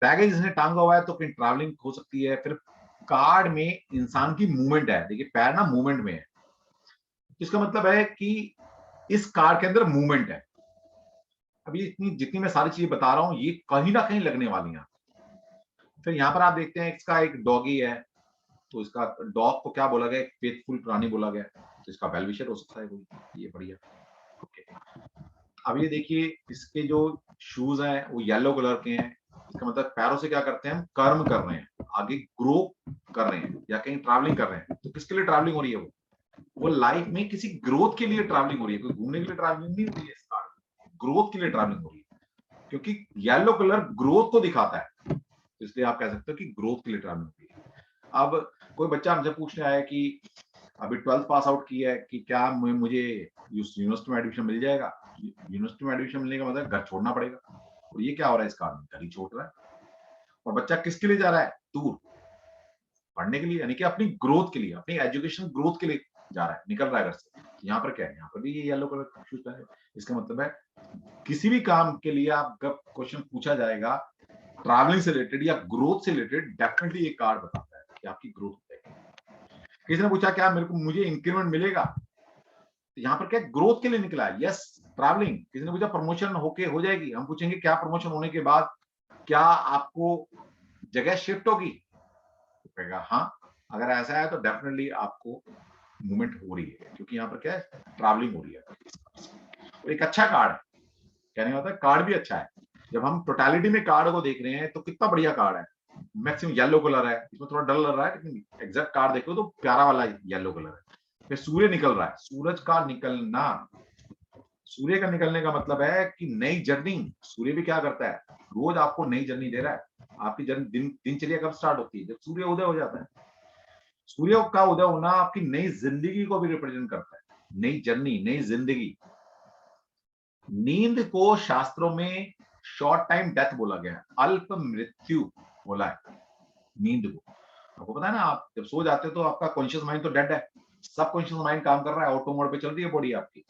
[SPEAKER 2] बैगेज इसने टांगा हुआ है तो कहीं ट्रैवलिंग हो सकती है। फिर कार्ड में इंसान की मूवमेंट है, देखिए पैर ना मूवमेंट में है, इसका मतलब है कि इस कार्ड के अंदर मूवमेंट है। अभी इतनी जितनी मैं सारी चीजें बता रहा हूं ये कहीं ना कहीं लगने वाली हैं। फिर यहाँ पर आप देखते हैं इसका एक डॉगी है, तो इसका डॉग को क्या बोला गया, एक फेथफुल प्राणी बोला गया, तो इसका वेल विशर हो सकता है कोई, ये बढ़िया। ओके, अब ये देखिए इसके जो शूज हैं वो येलो कलर के हैं, इसका मतलब पैरों से क्या करते हैं, हम कर्म कर रहे हैं, आगे ग्रो कर रहे हैं या कहीं ट्रैवलिंग कर रहे हैं। तो किसके लिए ट्रैवलिंग हो रही है, वो लाइफ में किसी ग्रोथ के लिए ट्रैवलिंग हो रही है, कोई घूमने के लिए ट्रैवलिंग नहीं हो रही है, ग्रोथ के लिए ट्रैवलिंग हो रही है, क्योंकि येलो कलर ग्रोथ को दिखाता है, तो इसलिए आप कह सकते हो कि ग्रोथ के लिए ट्रैवलिंग हो रही है। अब कोई बच्चा हमसे पूछने आया कि अभी 12th पास आउट किया है कि क्या मुझे यूनिवर्सिटी में एडमिशन मिल जाएगा। यूनिवर्सिटी में एडमिशन मिलने का मतलब घर छोड़ना पड़ेगा, और ये क्या हो रहा है, इसका घर ही छोड़ रहा है। और बच्चा किसके लिए जा रहा है, दूर पढ़ने के लिए, यानी कि अपनी ग्रोथ के लिए, अपनी एजुकेशन ग्रोथ के लिए जा रहा है, निकल रहा है घर से। यहाँ पर क्या है, यहाँ पर भी ये येलो कलर का शूज है। इसका मतलब है किसी भी काम के लिए आपका क्वेश्चन पूछा जाएगा ट्रैवलिंग से रिलेटेड या ग्रोथ से रिलेटेड, डेफिनेटली ये कार्ड बताता है कि आपकी ग्रोथ है। किसी ने पूछा क्या मुझे इंक्रीमेंट मिलेगा, तो यहाँ पर क्या ग्रोथ के लिए निकला है, यस ट्रैवलिंग। किसी ने पूछा प्रमोशन होके हो जाएगी, हम पूछेंगे क्या प्रमोशन होने के बाद क्या आपको जगह शिफ्ट होगी, तो कहेगा हाँ, अगर ऐसा है तो डेफिनेटली आपको मूवमेंट हो रही है, क्योंकि यहाँ पर क्या है, ट्रैवलिंग हो रही है। तो एक अच्छा कार्ड है, कहने का मतलब कार्ड भी अच्छा है। जब हम टोटलिटी में कार्ड को देख रहे हैं तो कितना बढ़िया कार्ड है, मैक्सिमम येलो कलर है, इसमें थोड़ा डल लग रहा है लेकिन एग्जैक्ट कार्ड देखो तो प्यारा वाला येलो कलर है। फिर सूर्य निकल रहा है, सूरज का निकलना, सूर्य का निकलने का मतलब है कि नई जर्नी। सूर्य भी क्या करता है, रोज आपको नई जर्नी दे रहा है। आपकी दिनचर्या कब स्टार्ट होती है, जब सूर्य उदय हो जाता है। सूर्य का उदय होना आपकी नई जिंदगी को भी रिप्रेजेंट करता है, नई जर्नी, नई जिंदगी। नींद को शास्त्रों में शॉर्ट टाइम डेथ बोला गया है, अल्प मृत्यु बोला है नींद को। आपको पता है ना, आप जब सो जाते हो तो आपका कॉन्शियस माइंड तो डेड है, सब कॉन्शियस माइंड काम कर रहा है, ऑटो मोड पे चल रही है बॉडी आपकी,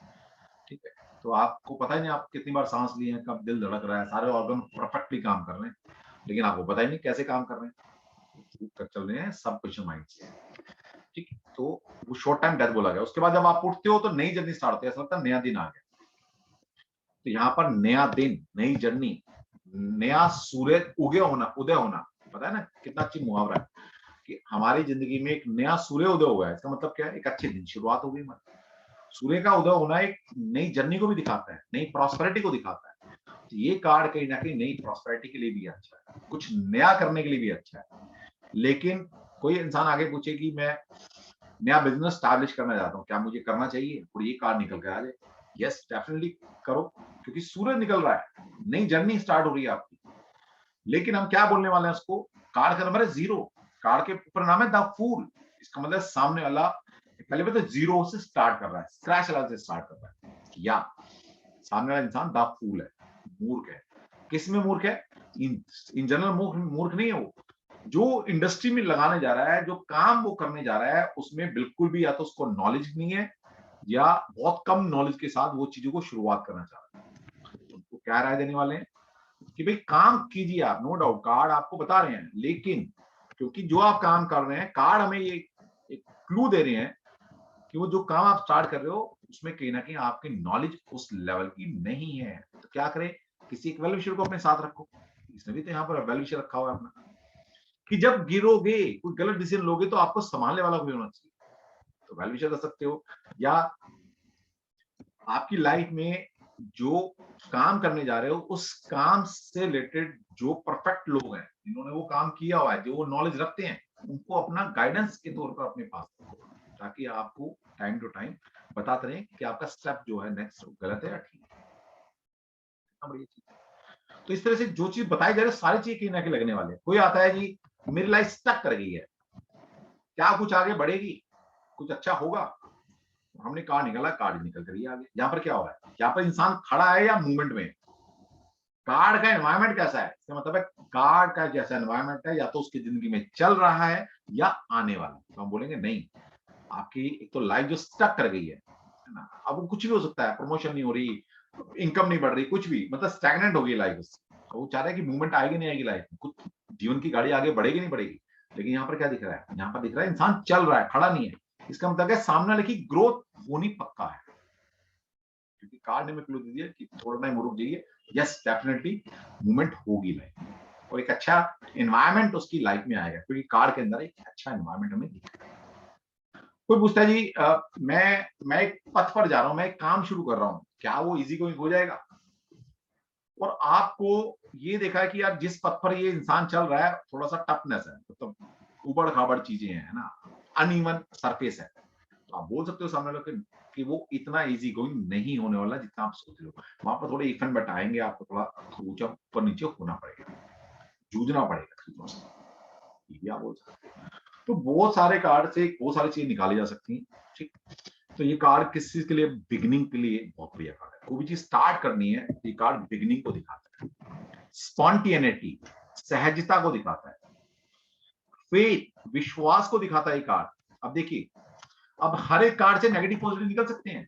[SPEAKER 2] ठीक है। तो आपको पता ही नहीं आप कितनी बार सांस लिए हैं, कब दिल धड़क रहा है, सारे ऑर्गन परफेक्टली काम कर रहे हैं, लेकिन आपको पता ही नहीं कैसे काम कर रहे हैं, चल रहे हैं सब कॉन्शियस माइंड से, ठीक है। तो वो शॉर्ट टाइम डेथ बोला गया। उसके बाद जब आप उठते हो तो नई जर्नी स्टार्ट होती है, ऐसा लगता है नया दिन आ गया। तो यहाँ पर नया दिन, नई जर्नी, नया सूरज उदय होना, पता है ना कितना अच्छी मुहावरा है कि हमारी जिंदगी में एक नया सूर्य उदय हुआ है। इसका मतलब क्या है, एक अच्छे दिन शुरुआत हो गई हमारी। सूर्य का उदय होना एक नई जर्नी को भी दिखाता है, नई प्रॉस्पेरिटी को दिखाता है। तो ये कार्ड कहीं ना कहीं नई प्रॉस्पेरिटी के लिए भी अच्छा है, कुछ नया करने के लिए भी अच्छा है। लेकिन कोई इंसान आगे पूछे कि मैं नया बिजनेस स्टैब्लिश करना चाहता हूँ, क्या मुझे करना चाहिए? और ये कार्ड निकल के आ जाए, यस डेफिनेटली करो, क्योंकि सूरज निकल रहा है, नई जर्नी स्टार्ट हो रही है आपकी। लेकिन हम क्या बोलने वाले हैं उसको? कार्ड का नंबर है 0, कार्ड के ऊपर नाम है द फूल। इसका मतलब सामने वाला पहले भी तो 0 से स्टार्ट कर रहा है, स्क्रैच वाला से स्टार्ट कर रहा है, या सामने वाला इंसान द फूल है, मूर्ख है। किस में मूर्ख है? इन जनरल मूर्ख नहीं है वो, जो इंडस्ट्री में लगाने जा रहा है, जो काम वो करने जा रहा है, उसमें बिल्कुल भी या तो उसको नॉलेज नहीं है, या बहुत कम नॉलेज के साथ वो चीजों को शुरुआत करना चाह रहा है। उनको क्या राय देने वाले हैं कि भाई काम कीजिए आप, नो डाउट कार्ड आपको बता रहे हैं, लेकिन क्योंकि जो आप काम कर रहे हैं, कार्ड हमें ये एक क्लू दे रहे हैं कि वो जो काम आप स्टार्ट कर रहे हो उसमें कहीं ना कहीं आपकी नॉलेज उस लेवल की नहीं है। तो क्या करें? किसी एक वेल विशर को अपने साथ रखो। इसने भी तो यहाँ पर वेल विशर रखा हुआ है अपना, कि जब गिरोगे, कोई गलत डिसीजन लोगे तो आपको संभालने वाला कोई होना चाहिए, तो वेल विशर कर सकते हो। या आपकी लाइफ में जो काम करने जा रहे हो, उस काम से रिलेटेड जो परफेक्ट लोग हैं, जिन्होंने वो काम किया हुआ है, जो वो नॉलेज रखते हैं, उनको अपना गाइडेंस के तौर पर अपने पास रखो, ताकि आपको टाइम टू टाइम बताते रहें कि आपका स्टेप जो है नेक्स्ट गलत है या ठीक है। कितना बढ़िया चीज है। तो इस तरह से जो चीज बताई जा रही है, सारी चीज कहीं ना कहीं लगने वाले हैं। कोई आता है जी मेरी लाइफ स्टक कर गई है, क्या कुछ आगे बढ़ेगी, कुछ अच्छा होगा? हमने कार्ड निकाला, कार्ड निकल कर ही आगे। यहाँ पर क्या हो रहा है? यहाँ पर इंसान खड़ा है या मूवमेंट में? कार्ड का एनवायरमेंट कैसा है? इसका मतलब है कार्ड का जैसा एनवायरमेंट है, या तो उसकी जिंदगी में चल रहा है या आने वाला है। तो हम बोलेंगे नहीं, आपकी एक तो लाइफ जो स्टक कर गई है ना, अब वो कुछ भी हो सकता है, प्रमोशन नहीं हो रही, इनकम नहीं बढ़ रही, कुछ भी, मतलब स्टैग्नेंट हो गई लाइफ उसकी। तो वो चाह रहा है कि मूवमेंट आएगी नहीं आएगी लाइफ में, कुछ जीवन की गाड़ी आगे बढ़ेगी नहीं बढ़ेगी। लेकिन यहाँ पर क्या दिख रहा है? यहाँ पर दिख रहा है इंसान चल रहा है, खड़ा नहीं है। इसका मतलब है सामने वाले की ग्रोथ होनी पक्का है, क्योंकि कार्ड ने में क्लू दे दिया कि थोड़ा टाइम रुक जाइए, यस डेफिनेटली मूवमेंट होगी लाइफ में, और एक अच्छा एनवायरमेंट उसकी लाइफ में आएगा, क्योंकि कार्ड के अंदर एक अच्छा एनवायरमेंट हमें दिख रहा है। कोई पूछता है जी मैं एक पथ पर जा रहा हूं, मैं एक काम शुरू कर रहा हूं, क्या वो इजी गोइंग हो जाएगा? और आपको ये देखा है कि यार जिस पथ पर ये इंसान चल रहा है, थोड़ा सा टफनेस है, मतलब उबड़ खाबड़ चीजें हैं ना, अनइवन सरफेस है, तो आप बोल सकते हो सामने वाले कि वो इतना इजी गोइंग नहीं होने वाला जितना आप सोच रहे हो। वहां पर थोड़े इफ एंड बट आएंगे, आपको थोड़ा ऊंचा ऊपर नीचे होना पड़ेगा, जूझना पड़ेगा चीजों से, ये भी आप बोल सकते हो। तो बहुत सारे कार्ड से बहुत सारी चीजें निकाली जा सकती हैं, ठीक। तो ये कार्ड किस चीज के लिए? बिगिनिंग के लिए बहुत बढ़िया कार्ड है। कोई भी चीज स्टार्ट करनी है, ये कार्ड बिगिनिंग को दिखाता है, स्पॉन्टिनिटी, सहजता को दिखाता है, फेथ, विश्वास को दिखाता है ये कार्ड। अब देखिए, अब हर एक कार्ड से नेगेटिव पॉजिटिव निकल सकते हैं,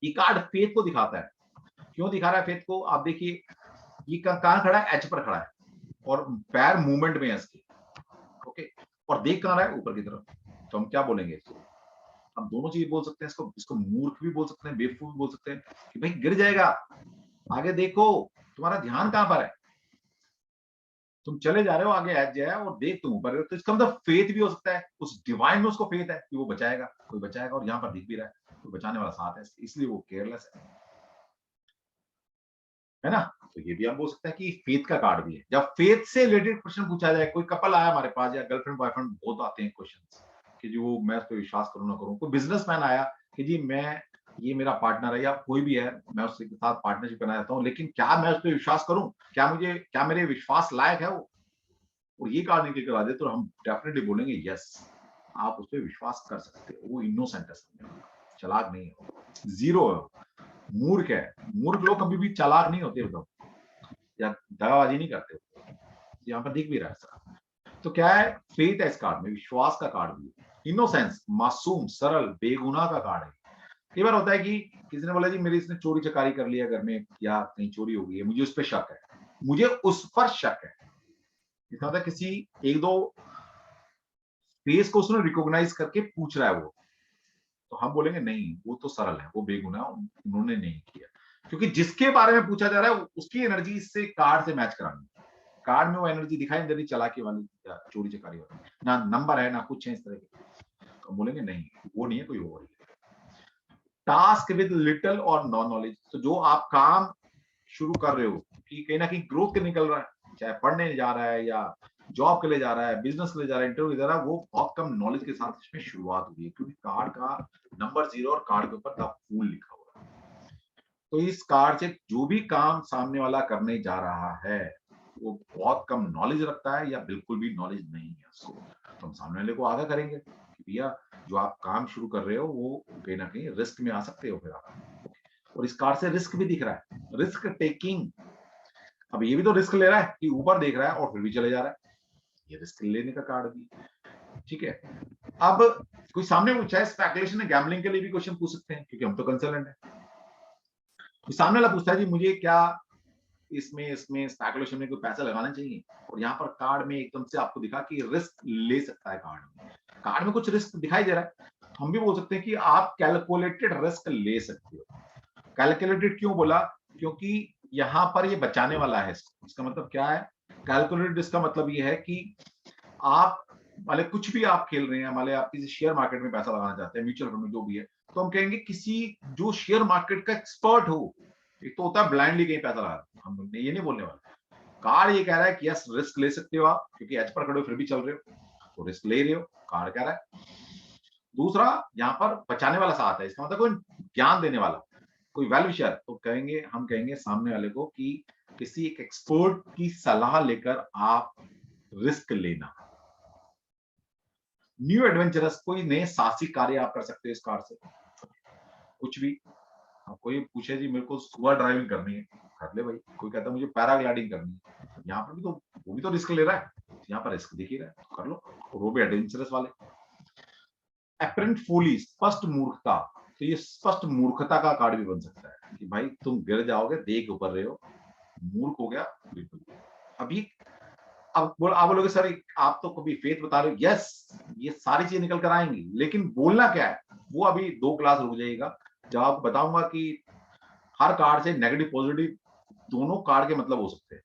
[SPEAKER 2] ये कार्ड फेथ को दिखाता है। क्यों दिखा रहा है फेथ को? आप देखिए, ये कहां खड़ा है? एच पर खड़ा है, और पैर मूवमेंट में है इसके, ओके, और देख कहां रहा है? ऊपर की तरफ। तो हम क्या बोलेंगे इसको? हम दोनों चीज बोल सकते हैं इसको, इसको मूर्ख भी बोल सकते हैं, बेवकूफ भी बोल सकते हैं, कि भाई गिर जाएगा, आगे देखो, तुम्हारा ध्यान कहां पर है, तुम चले जा रहे हो, आगे एज है और देख तुम ऊपर। तो इसका मतलब फेथ भी हो सकता है, उस डिवाइन में उसको फेथ है कि वो बचाएगा, कोई बचाएगा, और यहाँ पर दिख भी रहा है कोई बचाने वाला साथ है, इसलिए वो केयरलेस है ना। तो ये भी आप बोल सकते हैं कि फेथ का कार्ड भी है। जब फेथ से रिलेटेड क्वेश्चन पूछा जाए, कोई कपल आया हमारे पास, या गर्लफ्रेंड बॉयफ्रेंड, बहुत आते हैं क्वेश्चन कि जो मैं उस पर विश्वास करूं ना करूं। कोई बिजनेसमैन आया कि जी मैं, ये मेरा पार्टनर है या कोई भी है, मैं उसके साथ पार्टनरशिप करना चाहता हूँ, लेकिन क्या मैं उस पर विश्वास करूं? क्या मेरे विश्वास लायक है वो? और ये कार्ड निकल कर आ जाए, तो हम डेफिनेटली बोलेंगे यस, आप उस पर विश्वास कर सकते हो, वो इनोसेंट है, चालाक नहीं है, जीरो है, मूर्ख है। मूर्ख लोग कभी भी चालाक नहीं होते, मतलब या दगाबाजी नहीं करते, यहाँ पर दिख भी रहा है सर। तो क्या है? फेथ है इस कार्ड में, विश्वास का कार्ड भी है। इनोसेंस, मासूम, सरल, बेगुनाह का कार्ड है। कई बार होता है कि किसी ने बोला जी मेरी इसने चोरी चकारी कर लिया घर में, या कहीं चोरी हो गई है, मुझे उस पर शक है, मुझे उस पर शक है। इसका मतलब किसी एक दो फेस को उसने रिकॉग्नाइज करके पूछ रहा है वो, तो हम बोलेंगे नहीं, वो तो सरल है, वो बेगुनाह, उन्होंने नहीं किया। क्योंकि जिसके बारे में पूछा जा रहा है उसकी एनर्जी इससे कार्ड से मैच करानी, कार्ड में वो एनर्जी दिखाई दे रही, चालाकी वाली या चोरी चकारी वाली, ना नंबर है ना कुछ है इस तरह के, तो बोलेंगे नहीं, वो नहीं है, कोई और है। टास्क विद लिटिल और नॉन नॉलेज। तो जो आप काम शुरू कर रहे हो कि कहीं ना कहीं ग्रोथ के निकल रहा है, चाहे पढ़ने जा रहा है या जॉब के लिए जा रहा है, बिजनेस के लिए जा रहा है, इंटरव्यू दे रहा है, वो बहुत कम नॉलेज के साथ इसमें शुरुआत हुई है, क्योंकि कार्ड का नंबर 0 और कार्ड के ऊपर द फूल लिखा हुआ है। तो इस कार्ड से जो भी काम सामने वाला करने जा रहा है वो बहुत कम नॉलेज रखता है या बिल्कुल भी नॉलेज नहीं है उसको, तो हम सामने वाले को आगाह करेंगे कि भैया जो आप काम शुरू कर रहे हो वो कहीं ना कहीं रिस्क में आ सकते हो फिर आप। और इस कार्ड से रिस्क भी दिख रहा है, रिस्क टेकिंग। अब ये भी तो रिस्क ले रहा है कि ऊपर देख रहा है और फिर भी चले जा रहा है, ये रिस्क लेने का कार्ड भी, ठीक है। अब कोई सामने पूछा है स्पेकुलेशन है, गैम्बलिंग के लिए भी क्वेश्चन पूछ सकते हैं क्योंकि हम तो कंसल्टेंट है। कोई सामने वाला पूछता है जी मुझे क्या इसमें स्पेकुलेशन में कोई पैसा लगाना चाहिए, और यहाँ पर कार्ड में एकदम से आपको दिखा कि रिस्क ले सकता है कार्ड में कुछ रिस्क दिखाई दे रहा है, तो हम भी बोल सकते हैं कि आप कैलकुलेटेड रिस्क ले सकते हो। कैलकुलेटेड क्यों बोला, क्योंकि यहाँ पर ये बचाने वाला है। इसका मतलब क्या है, कैलकुलेटेड इसका मतलब ये है कि आप माले कुछ भी आप खेल रहे हैं, माले आप किसी शेयर मार्केट में पैसा लगाना चाहते हैं, म्यूचुअल फंड में जो भी है, तो हम कहेंगे किसी जो शेयर मार्केट का एक्सपर्ट हो। एक तो होता है ब्लाइंडली कहीं पैसा लगा, हम ये नहीं बोलने वाले। कार्ड ये कह रहा है कि यस रिस्क ले सकते हो आप, क्योंकि एज पर खड़े हो फिर भी चल रहे हो, तो रिस्क ले रहे हो, कार्ड कह रहा है। दूसरा यहाँ पर बचाने वाला साथ है, इसका मतलब कोई ज्ञान देने वाला, कोई वेल विशर, तो कहेंगे हम कहेंगे सामने वाले को कि किसी एक एक्सपर्ट की सलाह लेकर आप रिस्क लेना। न्यू एडवेंचरस, कोई नए साहसिक कार्य आप कर सकते हो इस कार से, कुछ भी। कोई पूछे जी मेरे को स्कूबा ड्राइविंग करनी है, कर ले भाई। कोई कहता है मुझे पैराग्लाइडिंग करनी है, यहाँ पर भी तो वो भी तो रिस्क ले रहा है, यहाँ पर रिस्क दिख ही रहा है, तो कर लो। और वो भी एडवेंचरस वाले। एपरेंट फूली, स्पष्ट मूर्खता, तो ये स्पष्ट मूर्खता का कार्ड भी बन सकता है कि भाई तुम गिर जाओगे, देख ऊपर रहे हो, मूर्ख हो गया बिल्कुल। अभी अब आप बोलोगे सर आप तो कभी फेथ बता रहे हो, यस ये सारी चीजें निकल कर आएंगी, लेकिन बोलना क्या है वो अभी 2 क्लास रुक जाइएगा, जब आपको बताऊंगा कि हर कार्ड से नेगेटिव पॉजिटिव दोनों कार्ड के मतलब हो सकते हैं,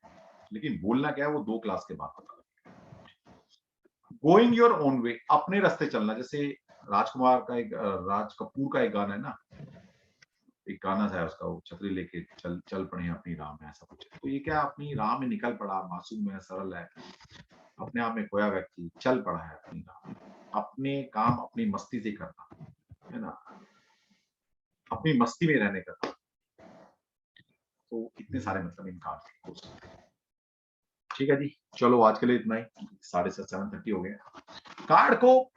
[SPEAKER 2] लेकिन बोलना क्या है वो 2 क्लास के बाद पता लगेगा। गोइंग योर ओन वे, अपने रास्ते चलना, जैसे राजकुमार का एक राज कपूर का एक गाना है ना, एक गाना था उसका, वो छतरी लेके चल चल पड़े अपनी राह में, ऐसा कुछ। तो ये क्या अपनी राह में निकल पड़ा, मासूम है, सरल है, अपने आप में खोया व्यक्ति चल पड़ा है अपनी राह, अपने काम अपनी मस्ती से करना है ना, अपनी मस्ती में रहने का। तो इतने सारे मतलब इन कार्ड हो सकते हैं। ठीक है जी, चलो आज के लिए इतना ही, 7:30 हो गए। कार्ड को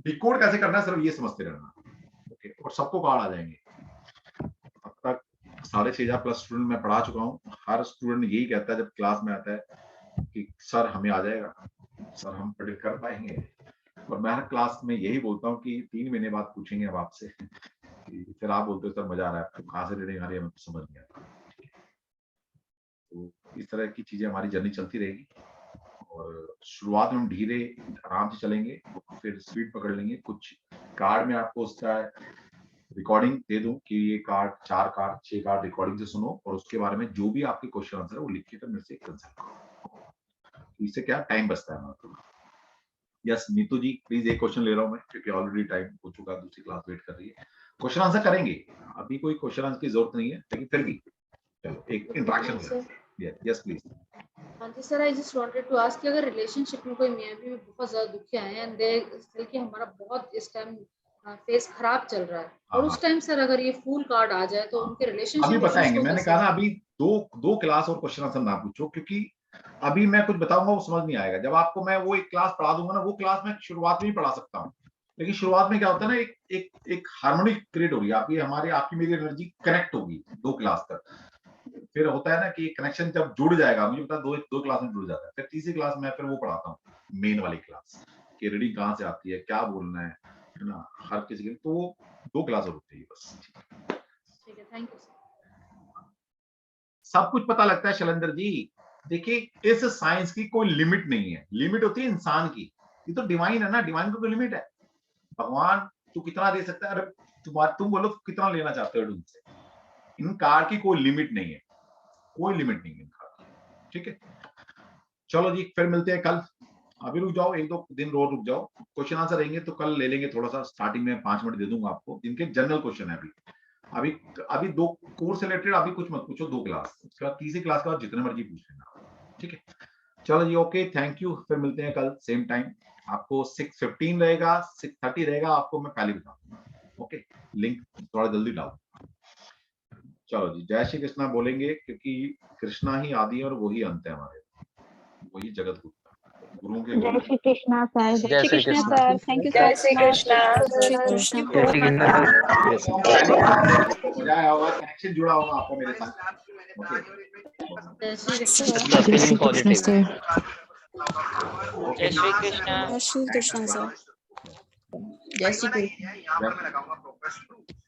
[SPEAKER 2] डिकोड कैसे करना है सिर्फ ये समझते रहना, ओके, और सबको कार्ड आ जाएंगे। अब तक 6,500+ स्टूडेंट मैं पढ़ा चुका हूँ, हर स्टूडेंट यही कहता है जब क्लास में आता है कि सर हमें आ जाएगा, सर हम प्रेडिक्ट कर पाएंगे। और मैं हर क्लास में यही बोलता हूँ कि 3 महीने बाद पूछेंगे अब आपसे कि फिर आप बोलते हो सर मजा आ रहा है, तो कहाँ से रीडिंग आ रही है हमें तो समझ नहीं आता। तो इस तरह की चीजें हमारी जर्नी चलती रहेगी, और शुरुआत में हम धीरे आराम से चलेंगे, फिर स्पीड पकड़ लेंगे। कुछ कार्ड में आपको उसका रिकॉर्डिंग दे दूं कि ये कार्ड 4 कार्ड 6 कार्ड रिकॉर्डिंग से सुनो, और उसके बारे में जो भी आपके क्वेश्चन आंसर है वो लिख के फिर मेरे से कंसल्ट करो। इससे क्या टाइम बचता है हमारा। यस नीतू जी प्लीज एक क्वेश्चन ले रहा हूं मैं, क्योंकि ऑलरेडी टाइम हो चुका, दूसरी क्लास वेट कर रही है। क्वेश्चन आंसर करेंगे, अभी कोई क्वेश्चन आंसर की जरूरत नहीं है, लेकिन फिर भी चलो एक इंटरेक्शन। Yes please.
[SPEAKER 3] हाँ जी sir, I just wanted to ask कि अगर रिलेशनशिप में कोई मियां बीवी बहुत ज्यादा दुखी आए हैं एंड दे फील कि हमारा बहुत इस टाइम फेस खराब चल रहा है, और उस टाइम सर अगर ये फूल कार्ड आ जाए तो उनके
[SPEAKER 2] अभी
[SPEAKER 3] रिलेशनशिप
[SPEAKER 2] बताएंगे,
[SPEAKER 3] इश्यूज को
[SPEAKER 2] मैंने
[SPEAKER 3] कैसे।
[SPEAKER 2] कहा ना अभी दो क्लास और क्वेश्चन आंसर ना पूछो, क्योंकि अभी मैं कुछ बताऊंगा वो समझ नहीं आएगा। जब आपको मैं वो एक क्लास पढ़ा दूंगा ना, वो क्लास मैं शुरुआत में ही पढ़ा सकता हूँ, लेकिन शुरुआत में क्या होता है ना, एक हार्मोनी क्रिएट होगी, आपकी मेरी एनर्जी कनेक्ट होगी 2 क्लास तक। फिर होता है ना कि कनेक्शन जब जुड़ जाएगा, मुझे पता है दो क्लास में जुड़ जाता है, फिर तीसरी क्लास में फिर वो पढ़ाता हूँ मेन वाली क्लास कि रीडिंग कहाँ से आती है, क्या बोलना है ना, हर किसी के। तो 2 क्लास और होती है बस।
[SPEAKER 3] ठीक है, थैंक यू सर।
[SPEAKER 2] सब कुछ पता लगता है शैलेंद्र जी। देखिए इस साइंस की कोई लिमिट नहीं है, लिमिट होती है इंसान की। ये तो डिवाइन है ना, डिवाइन को कोई लिमिट है। भगवान तू कितना दे सकता है, अरे तुम बोलो कितना लेना चाहते हो उनसे। इन कार्ड की कोई लिमिट नहीं है, कोई लिमिट नहीं है इन कार्ड की। ठीक है, चलो जी फिर मिलते हैं कल। अभी रुक जाओ, 1-2 दिन रोज रुक जाओ, क्वेश्चन आंसर रहेंगे तो कल ले लेंगे थोड़ा सा, स्टार्टिंग में 5 मिनट दे दूंगा आपको, इनके जनरल क्वेश्चन है अभी। अभी अभी 2 कोर्स से रिलेटेड अभी कुछ मत पूछो, 2 क्लास, उसके बाद तीसरी क्लास के बाद जितने मर्जी पूछ लेना, ठीक है। चलो जी, ओके, थैंक यू, फिर मिलते हैं कल सेम टाइम। आपको 6:15 रहेगा, 6:30 रहेगा, आपको मैं पहले बता दूंगा, ओके। लिंक थोड़ा जल्दी डाल। चलो जी, जय श्री कृष्णा बोलेंगे, क्योंकि कृष्णा ही आदि है और वही अंत है हमारे, वही जगत गुरुओं के
[SPEAKER 1] जय
[SPEAKER 2] गुरु।
[SPEAKER 1] श्री कृष्णा सर।
[SPEAKER 4] जय Shri Krishna.
[SPEAKER 1] Sir, thank you
[SPEAKER 5] जय
[SPEAKER 1] सो
[SPEAKER 5] श्री
[SPEAKER 1] मच।
[SPEAKER 5] कृष्णा।
[SPEAKER 4] जय श्री कृष्ण।
[SPEAKER 2] मजा आया होगा, कनेक्शन जुड़ा होगा आपका मेरे साथ, ओके।
[SPEAKER 3] जय श्री कृष्ण।
[SPEAKER 4] Feeling positive.
[SPEAKER 5] जय श्री कृष्णा।
[SPEAKER 6] जय श्री कृष्ण सर।
[SPEAKER 5] जय श्री कृष्ण।